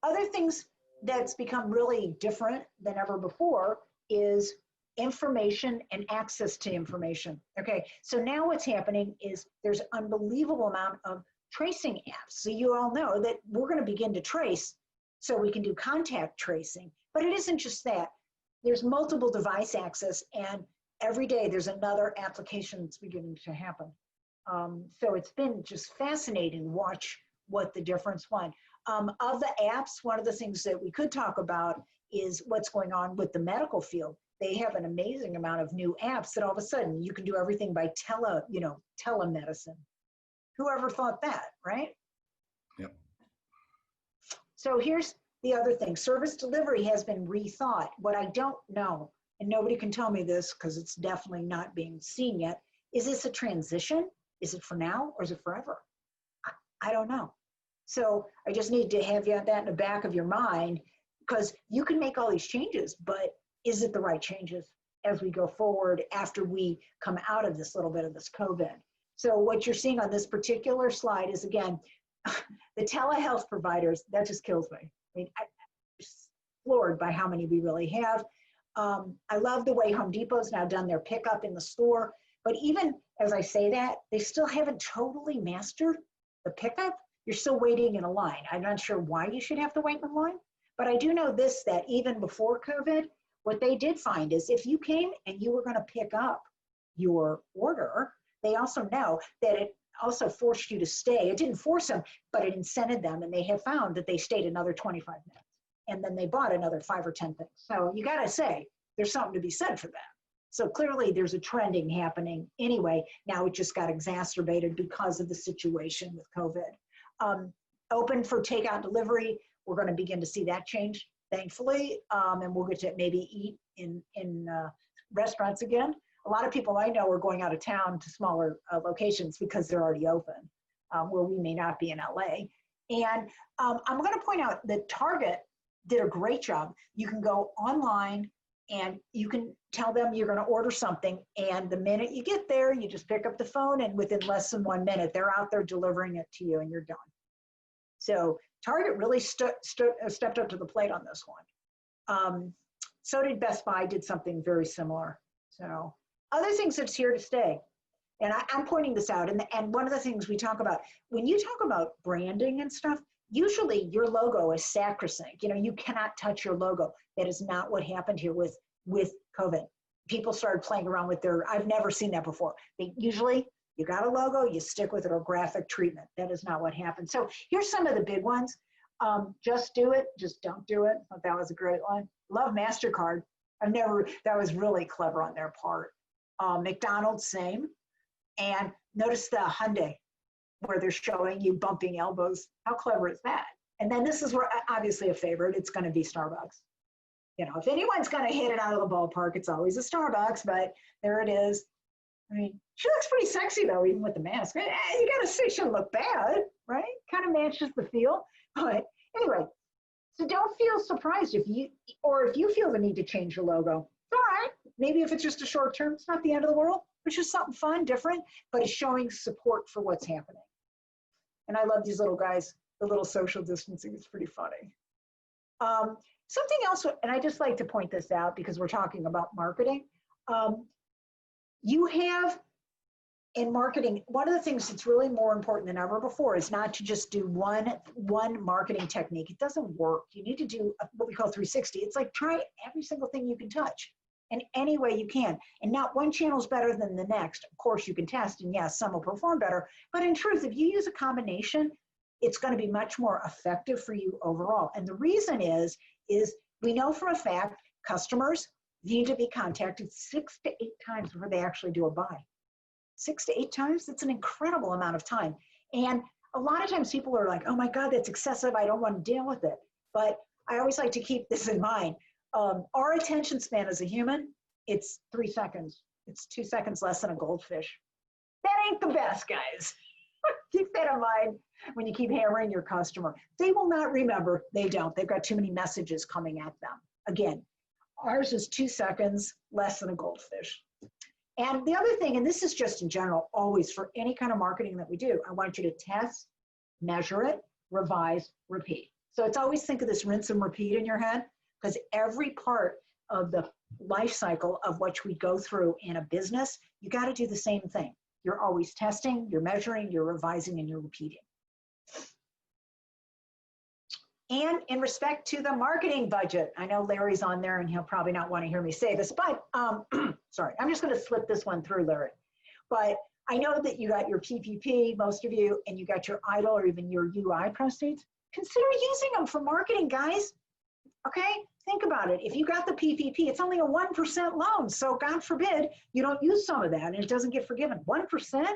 Other things that's become really different than ever before is information and access to information. Okay, so now what's happening is there's an unbelievable amount of tracing apps. So you all know that we're going to begin to trace so we can do contact tracing. But it isn't just that. There's multiple device access, and every day there's another application that's beginning to happen. So it's been just fascinating to watch what the difference was. Of the apps, one of the things that we could talk about is what's going on with the medical field. They have an amazing amount of new apps that all of a sudden you can do everything by telemedicine. Whoever thought that, right? Yep. So here's the other thing. Service delivery has been rethought. What I don't know, and nobody can tell me this because it's definitely not being seen yet, is this a transition? Is it for now or is it forever? I don't know. So I just need to have that in the back of your mind, because you can make all these changes, but is it the right changes as we go forward after we come out of this little bit of this COVID? So what you're seeing on this particular slide is, again, the telehealth providers. That just kills me. I mean, I'm floored by how many we really have. I love the way Home Depot's now done their pickup in the store. But even as I say that, they still haven't totally mastered the pickup. You're still waiting in a line. I'm not sure why you should have to wait in line. But I do know this, that even before COVID, what they did find is if you came and you were going to pick up your order, they also know that it also forced you to stay. It didn't force them, but it incented them. And they have found that they stayed another 25 minutes. And then they bought another 5 or 10 things. So you got to say, there's something to be said for that. So clearly there's a trending happening anyway. Now it just got exacerbated because of the situation with COVID. Open for takeout delivery. We're going to begin to see that change, thankfully. And we'll get to maybe eat in restaurants again. A lot of people I know are going out of town to smaller locations because they're already open, where we may not be in LA. And I'm going to point out that Target did a great job. You can go online and you can tell them you're going to order something. And the minute you get there, you just pick up the phone, and within less than 1 minute, they're out there delivering it to you and you're done. So Target really stepped up to the plate on this one. So did Best Buy, did something very similar. So other things that's here to stay. And I'm pointing this out. And one of the things we talk about, when you talk about branding and stuff, usually your logo is sacrosanct. You know, you cannot touch your logo. That is not what happened here with COVID. People started playing around with I've never seen that before. They usually, You got a logo, you stick with it, or graphic treatment. That is not what happened. So here's some of the big ones. Just do it, just don't do it. I thought that was a great one. Love MasterCard. That was really clever on their part. McDonald's, same. And notice the Hyundai, where they're showing you bumping elbows. How clever is that? And then this is where, obviously a favorite, it's gonna be Starbucks. You know, if anyone's gonna hit it out of the ballpark, it's always a Starbucks, but there it is. I mean, she looks pretty sexy though, even with the mask. You gotta say she doesn't look bad, right? Kind of matches the feel. But anyway, so don't feel surprised if you feel the need to change your logo. It's all right. Maybe if it's just a short term, it's not the end of the world. It's just something fun, different, but it's showing support for what's happening. And I love these little guys, the little social distancing. It's pretty funny. Something else, and I just like to point this out because we're talking about marketing. You have in marketing, one of the things that's really more important than ever before is not to just do one marketing technique. It doesn't work. You need to do what we call 360. It's like try every single thing you can touch in any way you can. And not one channel is better than the next. Of course, you can test, and yes, some will perform better. But in truth, if you use a combination, it's going to be much more effective for you overall. And the reason is we know for a fact customers need to be contacted 6 to 8 times before they actually do a buy. 6 to 8 times, that's an incredible amount of time. And a lot of times people are like, oh my God, that's excessive. I don't want to deal with it. But I always like to keep this in mind. Our attention span as a human, it's 3 seconds. It's 2 seconds less than a goldfish. That ain't the best, guys. Keep that in mind when you keep hammering your customer. They will not remember. They don't. They've got too many messages coming at them. Again, ours is 2 seconds less than a goldfish. And the other thing, and this is just in general, always for any kind of marketing that we do, I want you to test, measure it, revise, repeat. So it's always think of this rinse and repeat in your head, because every part of the life cycle of what we go through in a business, you got to do the same thing. You're always testing, you're measuring, you're revising, and you're repeating. And in respect to the marketing budget, I know Larry's on there and he'll probably not want to hear me say this, but sorry, I'm just going to slip this one through, Larry. But I know that you got your PPP, most of you, and you got your idle or even your UI proceeds. Consider using them for marketing, guys. Okay, think about it. If you got the PPP, it's only a 1% loan. So God forbid you don't use some of that and it doesn't get forgiven. 1%?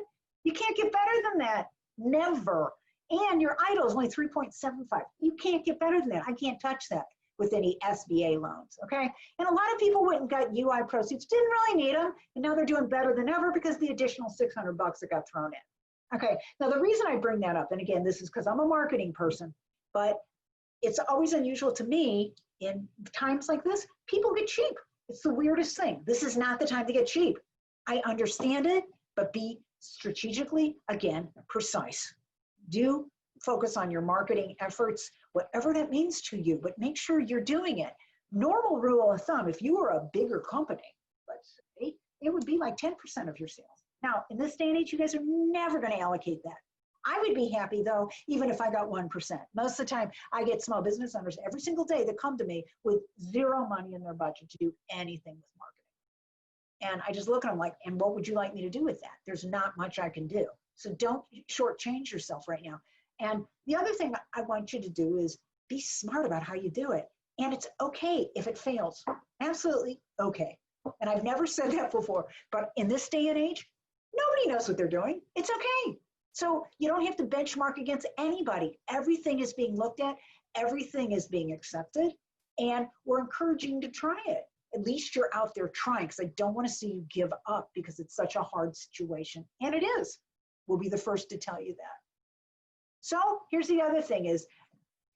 You can't get better than that. Never. And your idle is only 3.75. You can't get better than that. I can't touch that with any SBA loans, okay? And a lot of people went and got UI proceeds, didn't really need them, and now they're doing better than ever because the additional $600 that got thrown in. Okay, now the reason I bring that up, and again, this is because I'm a marketing person, but it's always unusual to me in times like this, people get cheap. It's the weirdest thing. This is not the time to get cheap. I understand it, but be strategically, again, precise. Do focus on your marketing efforts, whatever that means to you, but make sure you're doing it. Normal rule of thumb, if you were a bigger company, let's say, it would be like 10% of your sales. Now, in this day and age, you guys are never going to allocate that. I would be happy, though, even if I got 1%. Most of the time, I get small business owners every single day that come to me with zero money in their budget to do anything with marketing. And I just look at them like, and what would you like me to do with that? There's not much I can do. So don't shortchange yourself right now. And the other thing I want you to do is be smart about how you do it. And it's okay if it fails. Absolutely okay. And I've never said that before, but in this day and age, nobody knows what they're doing. It's okay. So you don't have to benchmark against anybody. Everything is being looked at. Everything is being accepted. And we're encouraging you to try it. At least you're out there trying, because I don't want to see you give up because it's such a hard situation. And it is. We'll be the first to tell you that. So here's the other thing is,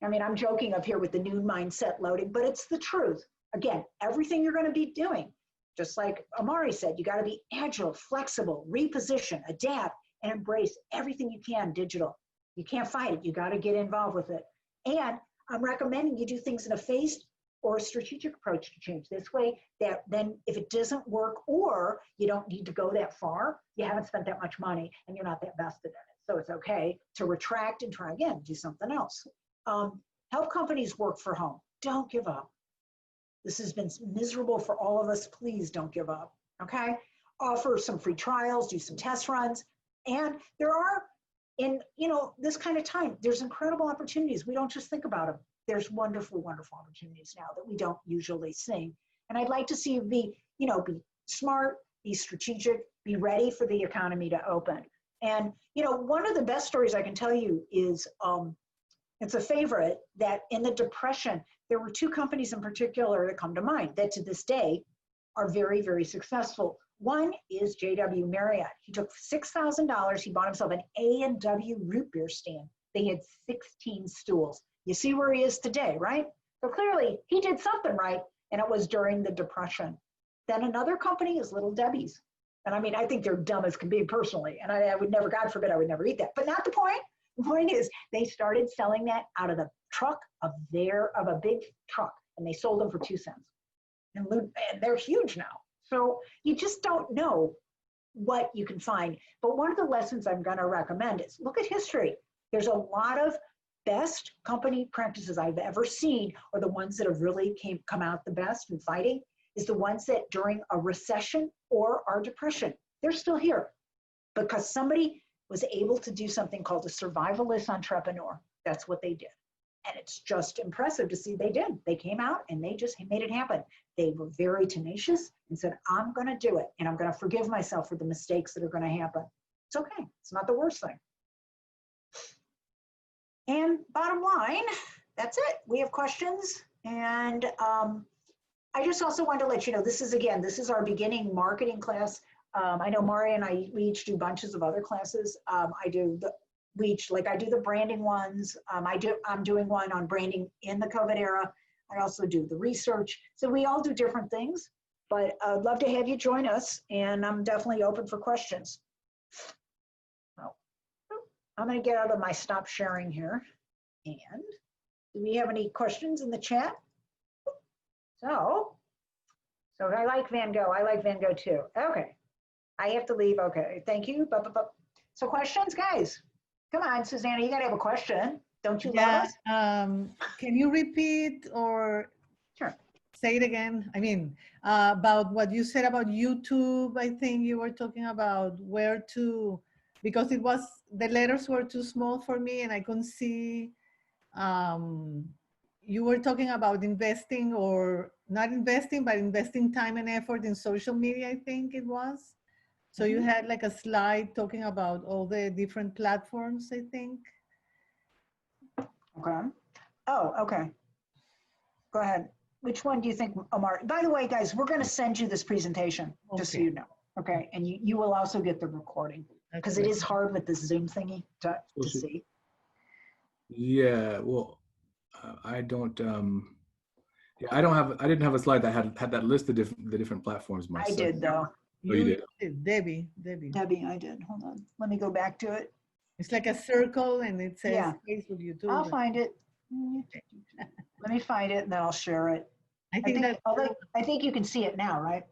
I mean, I'm joking up here with the new mindset loading, but it's the truth. Again, everything you're going to be doing, just like Amari said, you got to be agile, flexible, reposition, adapt, and embrace everything you can digital. You can't fight it. You got to get involved with it. And I'm recommending you do things in a phased or a strategic approach to change. This way, that then if it doesn't work or you don't need to go that far, you haven't spent that much money and you're not that vested in it. So it's okay to retract and try again, do something else. Help companies work from home. Don't give up. This has been miserable for all of us. Please don't give up, okay? Offer some free trials, do some test runs. And there are, in this kind of time, there's incredible opportunities. We don't just think about them. There's wonderful, wonderful opportunities now that we don't usually see. And I'd like to see you be smart, be strategic, be ready for the economy to open. And, one of the best stories I can tell you is, it's a favorite, that in the Depression, there were two companies in particular that come to mind that to this day are very, very successful. One is J.W. Marriott. He took $6,000. He bought himself an A&W root beer stand. They had 16 stools. You see where he is today, right? So clearly he did something right, and it was during the Depression. Then another company is Little Debbie's. And I mean, I think they're dumb as can be personally. And I would never, God forbid, I would never eat that. But not the point. The point is they started selling that out of the truck of a big truck, and they sold them for 2 cents. And they're huge now. So you just don't know what you can find. But one of the lessons I'm going to recommend is look at history. There's a lot of best company practices I've ever seen, or the ones that have really come out the best in fighting, is the ones that during a recession or our depression, they're still here because somebody was able to do something called a survivalist entrepreneur. That's what they did. And it's just impressive to see they did. They came out and they just made it happen. They were very tenacious and said, I'm going to do it. And I'm going to forgive myself for the mistakes that are going to happen. It's okay. It's not the worst thing. And bottom line, that's it. We have questions. And I just also wanted to let you know, this is our beginning marketing class. I know Mari and we each do bunches of other classes. I do the branding ones. I'm doing one on branding in the COVID era. I also do the research. So we all do different things, but I'd love to have you join us, and I'm definitely open for questions. So, I'm going to get out of my stop sharing here. And do we have any questions in the chat? So I like Van Gogh. I like Van Gogh too. Okay. I have to leave. Okay. Thank you. So questions, guys? Come on, Susanna, you got to have a question. Don't you love us? Can you repeat or Sure. say it again? I mean, about what you said about YouTube. I think you were talking about where to, because the letters were too small for me and I couldn't see. You were talking about investing, or not investing, but investing time and effort in social media, I think it was. So you had like a slide talking about all the different platforms, I think. Okay. Oh, okay. Go ahead. Which one do you think, Omar? By the way, guys, we're going to send you this presentation, just so you know. Okay. And you will also get the recording, because it is hard with the Zoom thingy to see. Yeah, well, I don't. I didn't have a slide that had that list of the different platforms myself. I did though. Oh, you did. Debbie, I did. Hold on. Let me go back to it. It's like a circle and it says Facebook, YouTube. I'll find it. Let me find it and then I'll share it. I think you can see it now, right?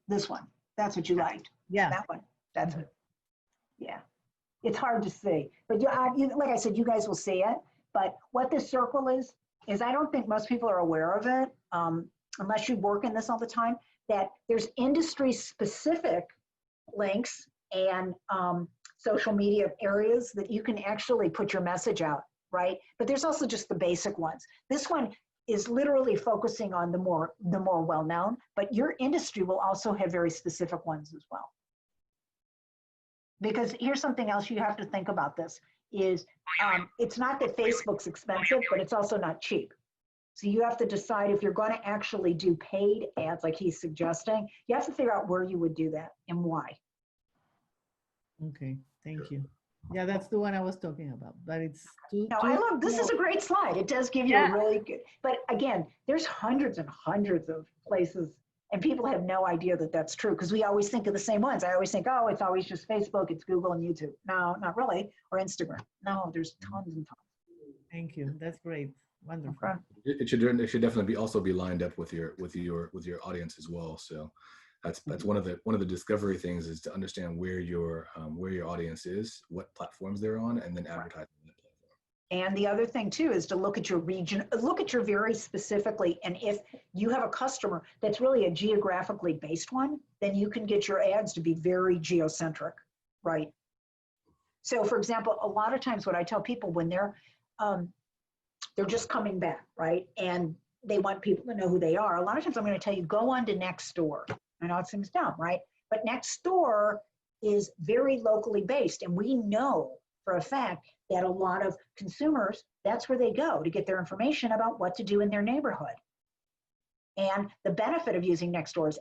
This one. That's what you liked. Yeah. That one. That's it. Yeah. It's hard to see. But like I said, you guys will see it. But what this circle is I don't think most people are aware of it, unless you work in this all the time, that there's industry-specific links and social media areas that you can actually put your message out, right? But there's also just the basic ones. This one is literally focusing on the more well-known, but your industry will also have very specific ones as well. Because here's something else you have to think about this is it's not that Facebook's expensive, but it's also not cheap. So you have to decide if you're going to actually do paid ads like he's suggesting, you have to figure out where you would do that and why. Okay, thank you. Yeah, that's the one I was talking about, but it's I love, this is a great slide. It does give you a really good, but again, there's hundreds and hundreds of places and people have no idea that that's true because we always think of the same ones. I always think, oh, it's always just Facebook, it's Google and YouTube. No, not really, or Instagram. No, there's tons and tons. Thank you, that's great, wonderful. Okay. It should definitely also be lined up with your audience as well. So that's one of the discovery things is to understand where your audience is, what platforms they're on, and then advertise on that platform. And the other thing too is to look at your region, look at your very specifically, and if you have a customer that's really a geographically based one, then you can get your ads to be very geocentric, right? So for example, a lot of times what I tell people when they're just coming back, right? And they want people to know who they are. A lot of times I'm going to tell you, go on to Nextdoor. I know it seems dumb, right? But Nextdoor is very locally based. And we know for a fact that a lot of consumers, that's where they go to get their information about what to do in their neighborhood. And the benefit of using Nextdoor is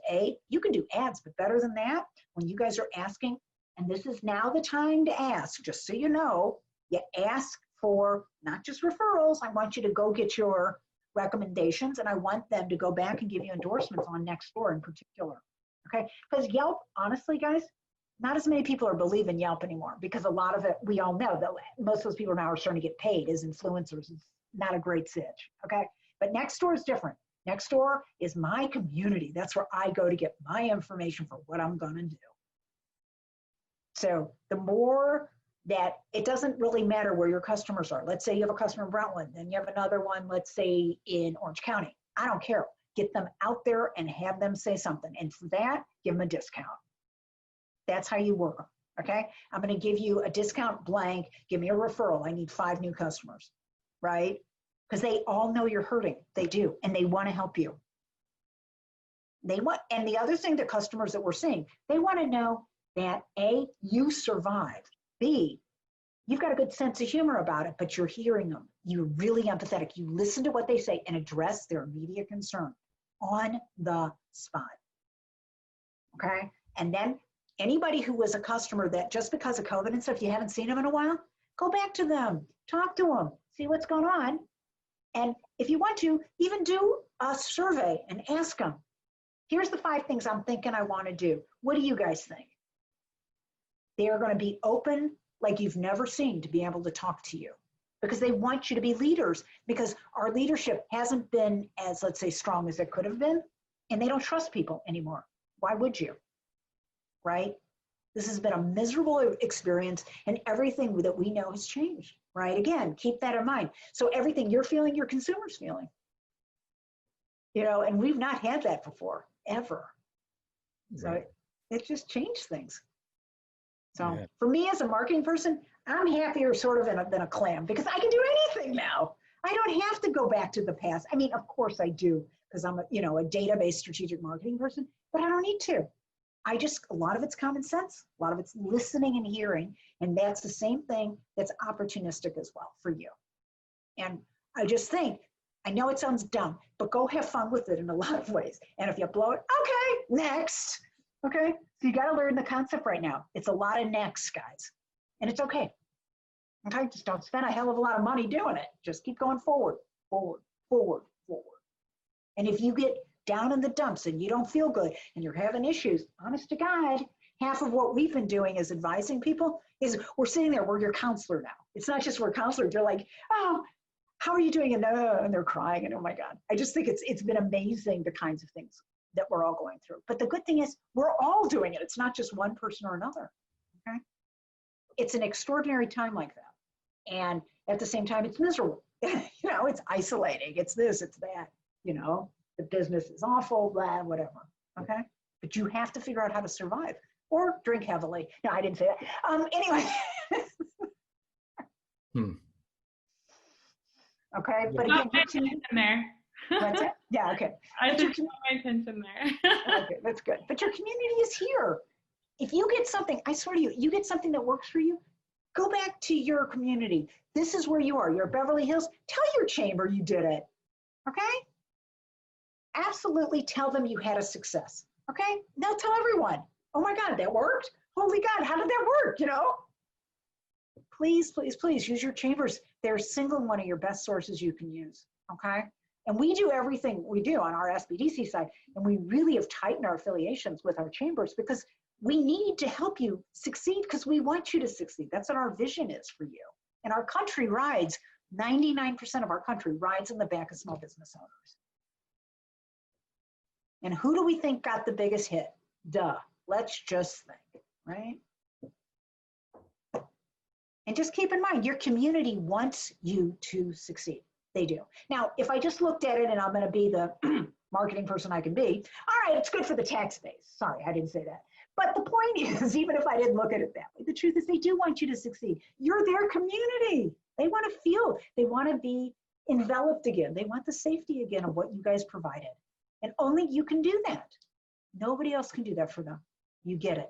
you can do ads, but better than that, when you guys are asking, and this is now the time to ask, just so you know, you ask for not just referrals. I want you to go get your recommendations, and I want them to go back and give you endorsements on Nextdoor in particular. Okay, because Yelp, honestly, guys, not as many people are believing Yelp anymore, because a lot of it, we all know that most of those people now are starting to get paid as influencers. It's not a great sitch, okay? But Nextdoor is different. Nextdoor is my community. That's where I go to get my information for what I'm gonna do. So the more that, it doesn't really matter where your customers are. Let's say you have a customer in Brentwood, then you have another one, let's say in Orange County. I don't care. Get them out there and have them say something. And for that, give them a discount. That's how you work them, okay? I'm gonna give you a discount blank, give me a referral. I need 5 new customers, right? Because they all know you're hurting. They do, and they wanna help you. And the other thing that customers that we're seeing, they wanna know that A, you survived. B, you've got a good sense of humor about it, but you're hearing them. You're really empathetic. You listen to what they say and address their immediate concern on the spot, okay? And then anybody who was a customer that just because of COVID and stuff, you haven't seen them in a while, go back to them, talk to them, see what's going on. And if you want to, even do a survey and ask them, here's the 5 things I'm thinking I want to do. What do you guys think? They are going to be open like you've never seen to be able to talk to you, because they want you to be leaders, because our leadership hasn't been as, let's say, strong as it could have been, and they don't trust people anymore. Why would you? Right? This has been a miserable experience, and everything that we know has changed, right? Again, keep that in mind. So everything you're feeling, your consumer's feeling. You know, and we've not had that before, ever. So Right. it just changed things. So Yeah. for me as a marketing person, I'm happier sort of than a clam, because I can do anything now. I don't have to go back to the past. I mean, of course I do, because I'm a database strategic marketing person, but I don't need to. A lot of it's common sense, a lot of it's listening and hearing, and that's the same thing that's opportunistic as well for you. And I just think, I know it sounds dumb, but go have fun with it in a lot of ways. And if you blow it, okay, next. Okay, so you got to learn the concept right now. It's a lot of next, guys, and it's okay. Okay, just don't spend a hell of a lot of money doing it. Just keep going forward, forward, forward, forward. And if you get down in the dumps and you don't feel good and you're having issues, honest to God, half of what we've been doing is advising people is we're sitting there, we're your counselor now. It's not just we're counselors. They're like, oh, how are you doing? And they're crying, and oh my God. I just think it's been amazing, the kinds of things that we're all going through. But the good thing is we're all doing it. It's not just one person or another, okay? It's an extraordinary time like that. And at the same time, it's miserable. It's isolating. It's this, it's that, the business is awful, blah, whatever, okay? But you have to figure out how to survive or drink heavily. No, I didn't say that. Anyway. Okay, but again, my attention there. What's that? Yeah, okay. I just want my attention there. Okay, that's good. But your community is here. If you get something, I swear to you, you get something that works for you, go back to your community. This is where you are. You're at Beverly Hills. Tell your chamber you did it, okay? Absolutely tell them you had a success, okay? Now tell everyone, oh my God, that worked? Holy God, how did that work, Please, please, please use your chambers. They're single one of your best sources you can use, okay? And we do everything we do on our SBDC side, and we really have tightened our affiliations with our chambers because we need to help you succeed, because we want you to succeed. That's what our vision is for you. And our country rides, 99% of our country rides in the back of small business owners. And who do we think got the biggest hit? Duh, let's just think, right? And just keep in mind, your community wants you to succeed. They do. Now, if I just looked at it, and I'm going to be the marketing person I can be, all right, it's good for the tax base. Sorry, I didn't say that. But the point is, even if I didn't look at it that way, the truth is they do want you to succeed. You're their community. They want to feel, they want to be enveloped again. They want the safety again of what you guys provided. And only you can do that. Nobody else can do that for them. You get it.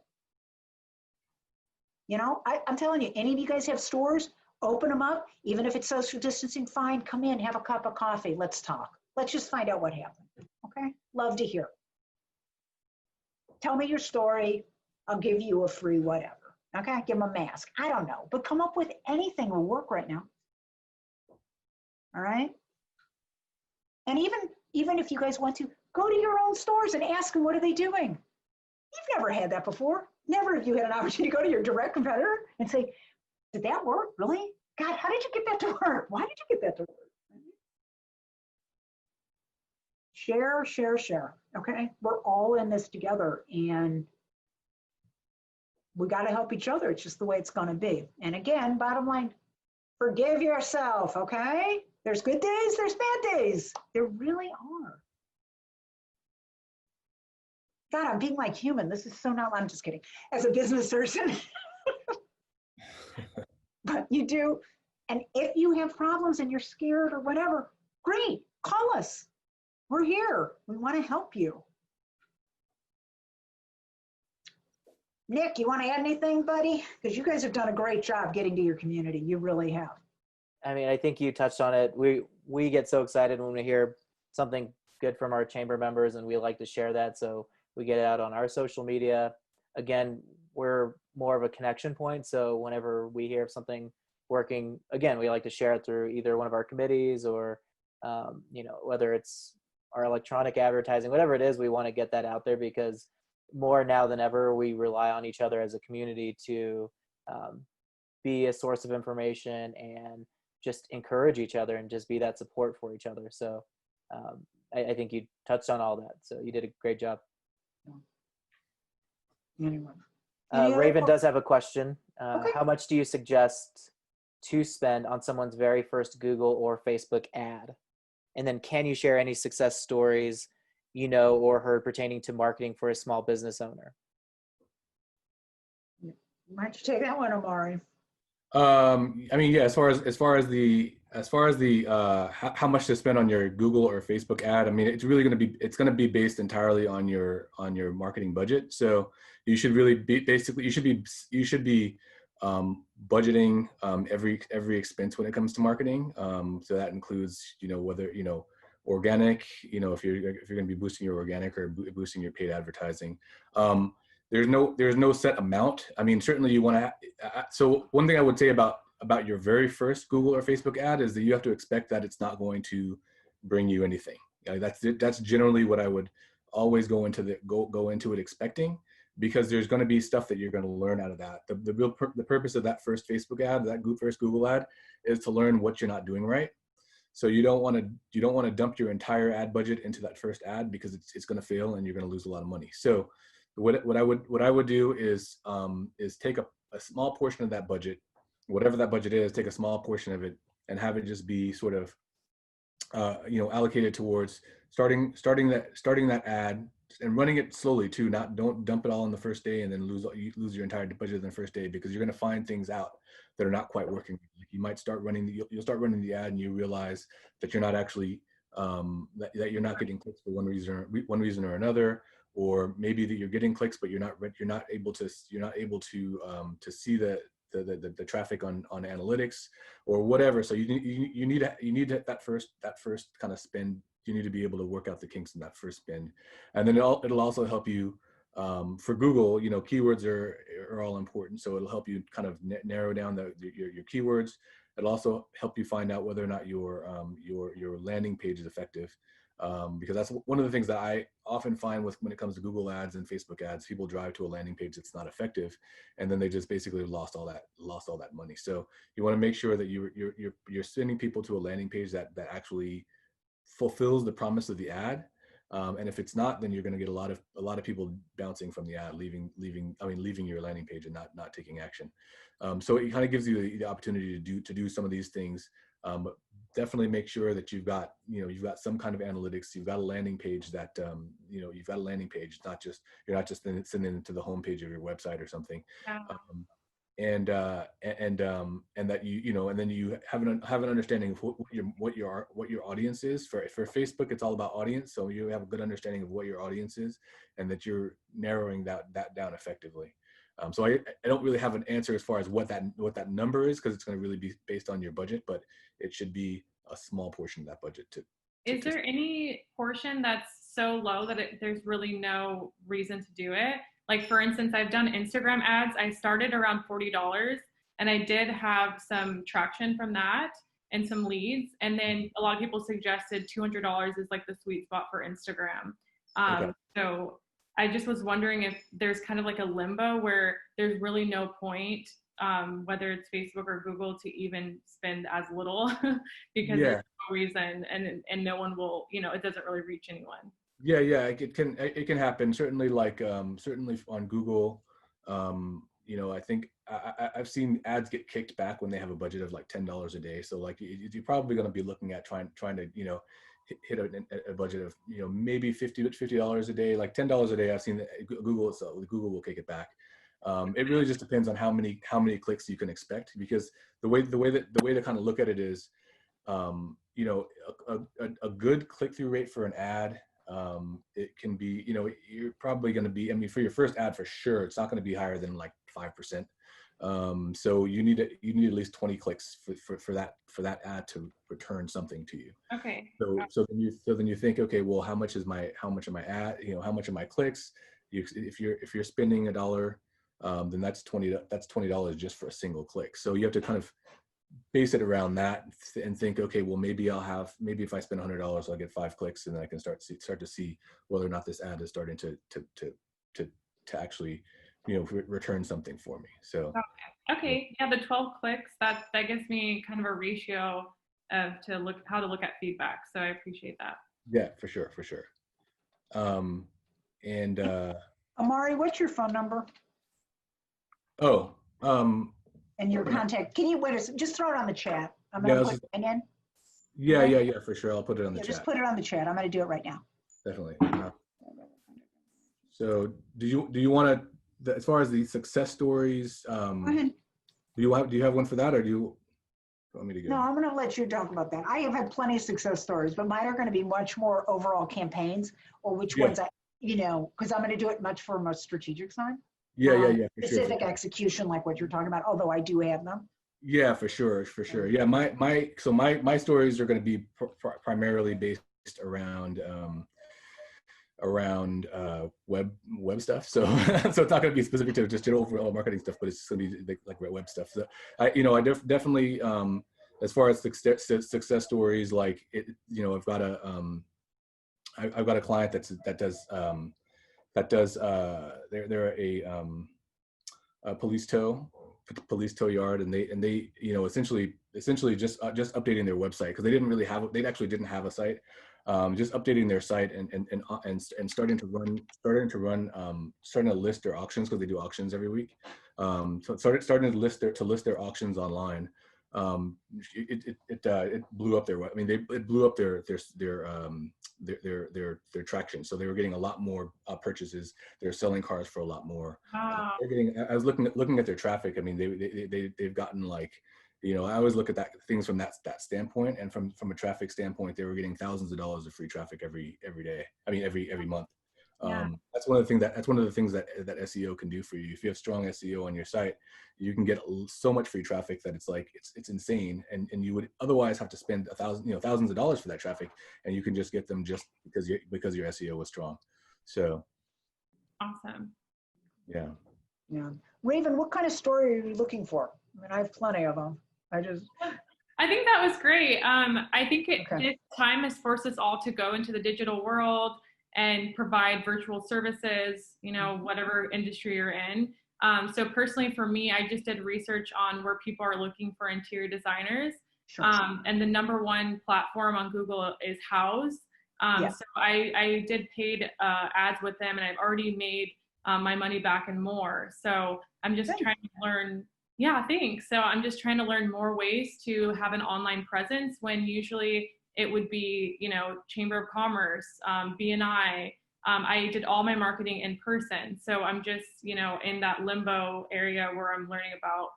You know, I'm telling you, any of you guys have stores, open them up. Even if it's social distancing, fine, come in, have a cup of coffee. Let's talk. Let's just find out what happened. Okay? Love to hear. Tell me your story. I'll give you a free whatever. Okay? Give them a mask. I don't know. But come up with anything will work right now. All right? And even if you guys want to, go to your own stores and ask them, what are they doing? You've never had that before. Never have you had an opportunity to go to your direct competitor and say, did that work? Really? God, how did you get that to work? Why did you get that to work? Share, share, share. Okay? We're all in this together, and we got to help each other. It's just the way it's going to be. And again, bottom line, forgive yourself. Okay? There's good days, there's bad days. There really are. God, I'm being like human. This is so not, I'm just kidding. As a business person. But you do. And if you have problems and you're scared or whatever, great, call us. We're here. We want to help you. Nick, you want to add anything, buddy? Because you guys have done a great job getting to your community. You really have. I mean, I think you touched on it. We get so excited when we hear something good from our chamber members, and we like to share that. So we get it out on our social media. Again, we're more of a connection point. So whenever we hear of something working, again, we like to share it through either one of our committees or, you know, whether it's our electronic advertising, whatever it is, we want to get that out there, because more now than ever, we rely on each other as a community to be a source of information and just encourage each other and just be that support for each other. So I think you touched on all that. So you did a great job. Anyone? Raven does have a question. Okay. How much do you suggest to spend on someone's very first Google or Facebook ad? And then can you share any success stories you know or heard pertaining to marketing for a small business owner? Why don't you take that one, Omari? I mean, yeah, as far as the how much to spend on your Google or Facebook ad, I mean, it's going to be based entirely on your marketing budget. So you should really be you should be budgeting every expense when it comes to marketing. So that includes, you know, whether, you know, organic, you know, if you're going to be boosting your organic or boosting your paid advertising. There's no set amount. I mean, certainly you want to. So one thing I would say about your very first Google or Facebook ad is that you have to expect that it's not going to bring you anything. That's generally what I would always go into it expecting, because there's going to be stuff that you're going to learn out of that. The purpose of that first Facebook ad, that first Google ad, is to learn what you're not doing right. So you don't want to dump your entire ad budget into that first ad, because it's going to fail and you're going to lose a lot of money. So what I would do is take a small portion of that budget, whatever that budget is, take a small portion of it and have it just be sort of you know, allocated towards starting that ad and running it slowly too. Don't dump it all on the first day and then lose your entire budget in the first day, because you're going to find things out that are not quite working. You might you'll start running the ad and you realize that you're not actually that you're not getting clicks for one reason or another, or maybe that you're getting clicks but you're not able to see the traffic on analytics or whatever. So you need that first kind of spend. You need to be able to work out the kinks in that first spend, and then it'll also help you for Google. You know, keywords are all important, so it'll help you kind of narrow down your keywords. It'll also help you find out whether or not your landing page is effective, because that's one of the things that I often find when it comes to Google ads and Facebook ads. People drive to a landing page that's not effective, and then they just basically lost all that money. So you want to make sure that you're sending people to a landing page that actually fulfills the promise of the ad, And if it's not, then you're going to get a lot of people bouncing from the ad, leaving your landing page and not taking action. So it kind of gives you the opportunity to do some of these things. But definitely make sure that you've got some kind of analytics. You've got a landing page that you've got a landing page. You're not just sending it to the homepage of your website or something. Yeah. And that and then you have an understanding of what your audience is. For Facebook, it's all about audience, so you have a good understanding of what your audience is, and that you're narrowing that down effectively. So I don't really have an answer as far as what that number is, because it's going to really be based on your budget, but it should be a small portion of that budget. Is there any portion that's so low that there's really no reason to do it? Like, for instance, I've done Instagram ads. I started around $40, and I did have some traction from that and some leads. And then a lot of people suggested $200 is like the sweet spot for Instagram. Okay. So I just was wondering if there's kind of like a limbo where there's really no point, whether it's Facebook or Google, to even spend as little because there's no reason, and no one will, it doesn't really reach anyone. Yeah, it can happen. Certainly, certainly on Google, I think I've seen ads get kicked back when they have a budget of like $10 a day. So like you're probably going to be looking at trying to hit a budget of maybe $50 a day, like $10 a day. I've seen that Google will kick it back. It really just depends on how many clicks you can expect, because the way to kind of look at it is, a good click-through rate for an ad. It can be, you're probably going to be, for your first ad for sure, it's not going to be higher than like 5%. So you need at least 20 clicks for that ad to return something to you. Okay. So then you think, okay, well, how much of my ad, how much of my clicks, if you're spending $1, then that's $20 just for a single click. So you have to kind of base it around that and think, okay, well, maybe if I spend $100, I'll get 5 clicks, and then I can start to see whether or not this ad is starting to actually, return something for me. So. Okay. Yeah. The 12 clicks, that gives me kind of a ratio of how to look at feedback. So I appreciate that. Yeah, for sure. Amari, what's your phone number? And your contact? Can you just throw it on the chat? I'm going to put it in. Yeah, for sure. I'll put it on the chat. Just put it on the chat. I'm going to do it right now. Definitely. So do you want to, as far as the success stories, Go ahead. do you have one for that, or do you want me to go? No, I'm going to let you talk about that. I have had plenty of success stories, but mine are going to be much more overall campaigns, or which ones because I'm going to do it much from a strategic side. Yeah, for specific sure. execution, like what you're talking about, although I do have them. Yeah, for sure. Yeah, my stories are going to be primarily based around web stuff. So it's not going to be specific to just general overall marketing stuff, but it's going to be like web stuff. So I definitely as far as success stories, like I've got a client that does they're a police tow yard, and they essentially just updating their website, because they actually didn't have a site, just updating their site and starting to list their auctions, because they do auctions every week. So starting to list their auctions online. It blew up it blew up their traction. So they were getting a lot more purchases. They're selling cars for a lot more. Wow. I was looking at their traffic. I mean, they've gotten like, I always look at things from that standpoint, and from a traffic standpoint, they were getting thousands of dollars of free traffic every day. I mean, every month. Yeah. That's one of the things that SEO can do for you. If you have strong SEO on your site, you can get so much free traffic that it's insane, and you would otherwise have to spend thousands of dollars for that traffic, and you can just get them just because your SEO was strong. So Awesome. Yeah. Raven, what kind of story are you looking for? I mean, I have plenty of them. I think that was great. I think this time has forced us all to go into the digital world and provide virtual services, whatever industry you're in. So personally for me, I just did research on where people are looking for interior designers. Sure. And the #1 platform on Google is Houzz. Yeah. So I did paid ads with them, and I've already made my money back and more. So I'm just trying to learn. Yeah, thanks. So I'm just trying to learn more ways to have an online presence when usually it would be, you know, Chamber of Commerce, BNI. I did all my marketing in person. So I'm just, you know, in that limbo area where I'm learning about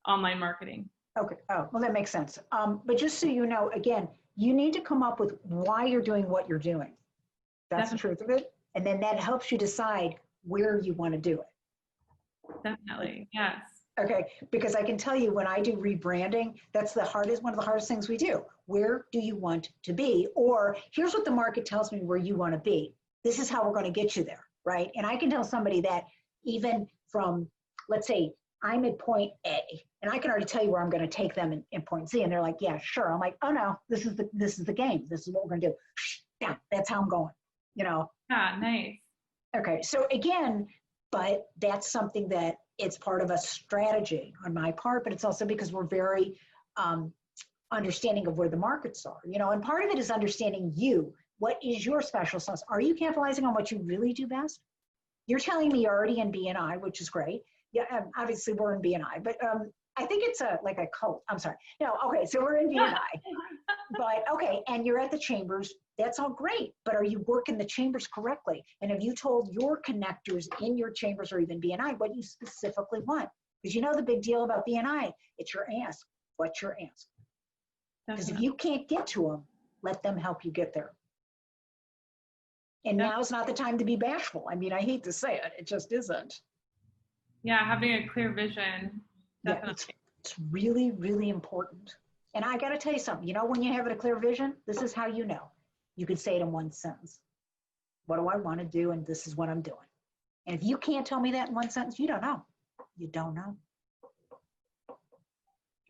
online marketing. Okay. Oh, well, that makes sense. But just so you know, again, you need to come up with why you're doing what you're doing. That's the truth of it. And then that helps you decide where you want to do it. Definitely. Yes. Okay. Because I can tell you when I do rebranding, that's one of the hardest things we do. Where do you want to be? Or here's what the market tells me where you want to be. This is how we're going to get you there. Right. And I can tell somebody that even from, let's say, I'm at point A, and I can already tell you where I'm going to take them in point Z, and they're like, "Yeah, sure." I'm like, "Oh no, this is the game. This is what we're going to do." Yeah, that's how I'm going. You know. Yeah. Nice. Okay, so again, but that's something that it's part of a strategy on my part, but it's also because we're very understanding of where the markets are. You know, and part of it is understanding you. What is your special sauce? Are you capitalizing on what you really do best? You're telling me you're already in BNI, which is great. Yeah, obviously we're in BNI, but I think it's like a cult. I'm sorry. No, okay, so we're in BNI, but okay, and you're at the chambers. That's all great, but are you working the chambers correctly? And have you told your connectors in your chambers or even BNI what you specifically want? Because you know the big deal about BNI, it's your ask. What's your ask? Because if you can't get to them, let them help you get there. And now's not the time to be bashful. I mean, I hate to say it, it just isn't. Yeah, having a clear vision. Definitely. Yeah, it's really, really important. And I got to tell you something, you know, when you have a clear vision, this is how you know. You could say it in one sentence. What do I want to do? And this is what I'm doing. And if you can't tell me that in one sentence, you don't know. You don't know.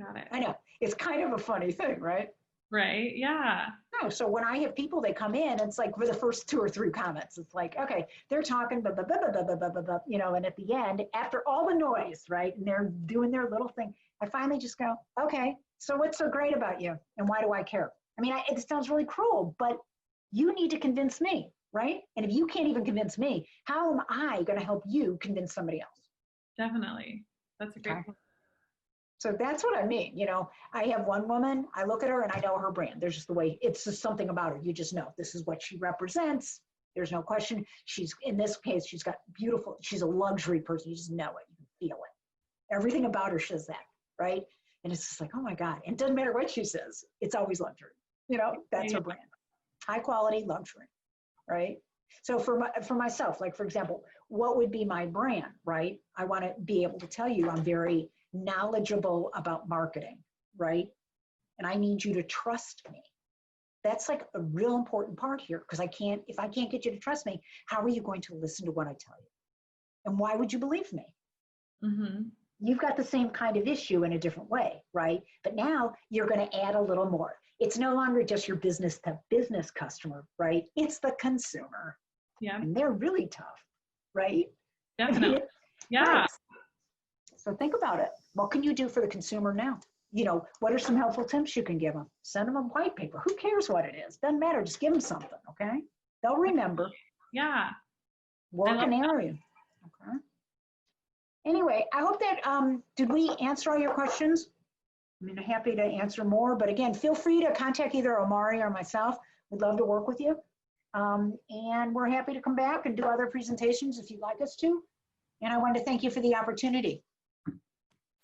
Got it. I know. It's kind of a funny thing, right? Right. Yeah. No, so when I have people, they come in, it's like for the first 2 or 3 comments, it's like, okay, they're talking, blah, blah, blah, blah, blah, blah, blah, blah, you know, and at the end, after all the noise, right, and they're doing their little thing, I finally just go, okay, so what's so great about you, and why do I care? I mean, it sounds really cruel, but you need to convince me, right? And if you can't even convince me, how am I going to help you convince somebody else? Definitely. That's a great point. So that's what I mean. You know, I have one woman, I look at her and I know her brand. There's just the way, it's just something about her. You just know this is what she represents. There's no question. She's, in this case, she's got beautiful, she's a luxury person. You just know it. You can feel it. Everything about her says that, right? And it's just like, oh my God. And it doesn't matter what she says. It's always luxury. You know, that's her brand. High quality luxury, right? So for myself, like for example, what would be my brand, right? I want to be able to tell you I'm very knowledgeable about marketing, right? And I need you to trust me. That's like a real important part here because if I can't get you to trust me, how are you going to listen to what I tell you? And why would you believe me? Mm-hmm. You've got the same kind of issue in a different way, right? But now you're going to add a little more. It's no longer just your business to business customer, right? It's the consumer. Yeah. And they're really tough, right? Definitely. Yeah. Right. So think about it. What can you do for the consumer now? You know, what are some helpful tips you can give them? Send them a white paper. Who cares what it is? Doesn't matter. Just give them something, okay? They'll remember. Yeah. Work an area. Okay. Anyway, I hope that, did we answer all your questions? I mean, I'm happy to answer more, but again, feel free to contact either Omari or myself. We'd love to work with you. And we're happy to come back and do other presentations if you'd like us to. And I want to thank you for the opportunity.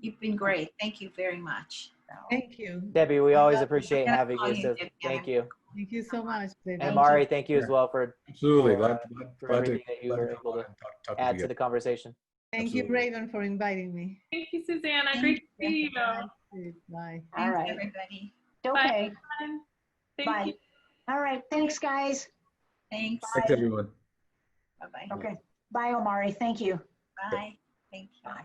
You've been great. Thank you very much. Thank you. Debbie, we always appreciate having you. So thank you. Thank you so much. And Mari, thank you as well for Absolutely. for everything that you were able to add to the conversation. Thank you, Raven, for inviting me. Thank you, Susanna. Great to see you. Bye. All Thanks, right. everybody. Okay. Thank Bye. you. All right. Thanks, guys. Thanks. Thanks, everyone. Bye-bye. Okay. Bye, Omari. Thank you. Bye. Thank you. Bye.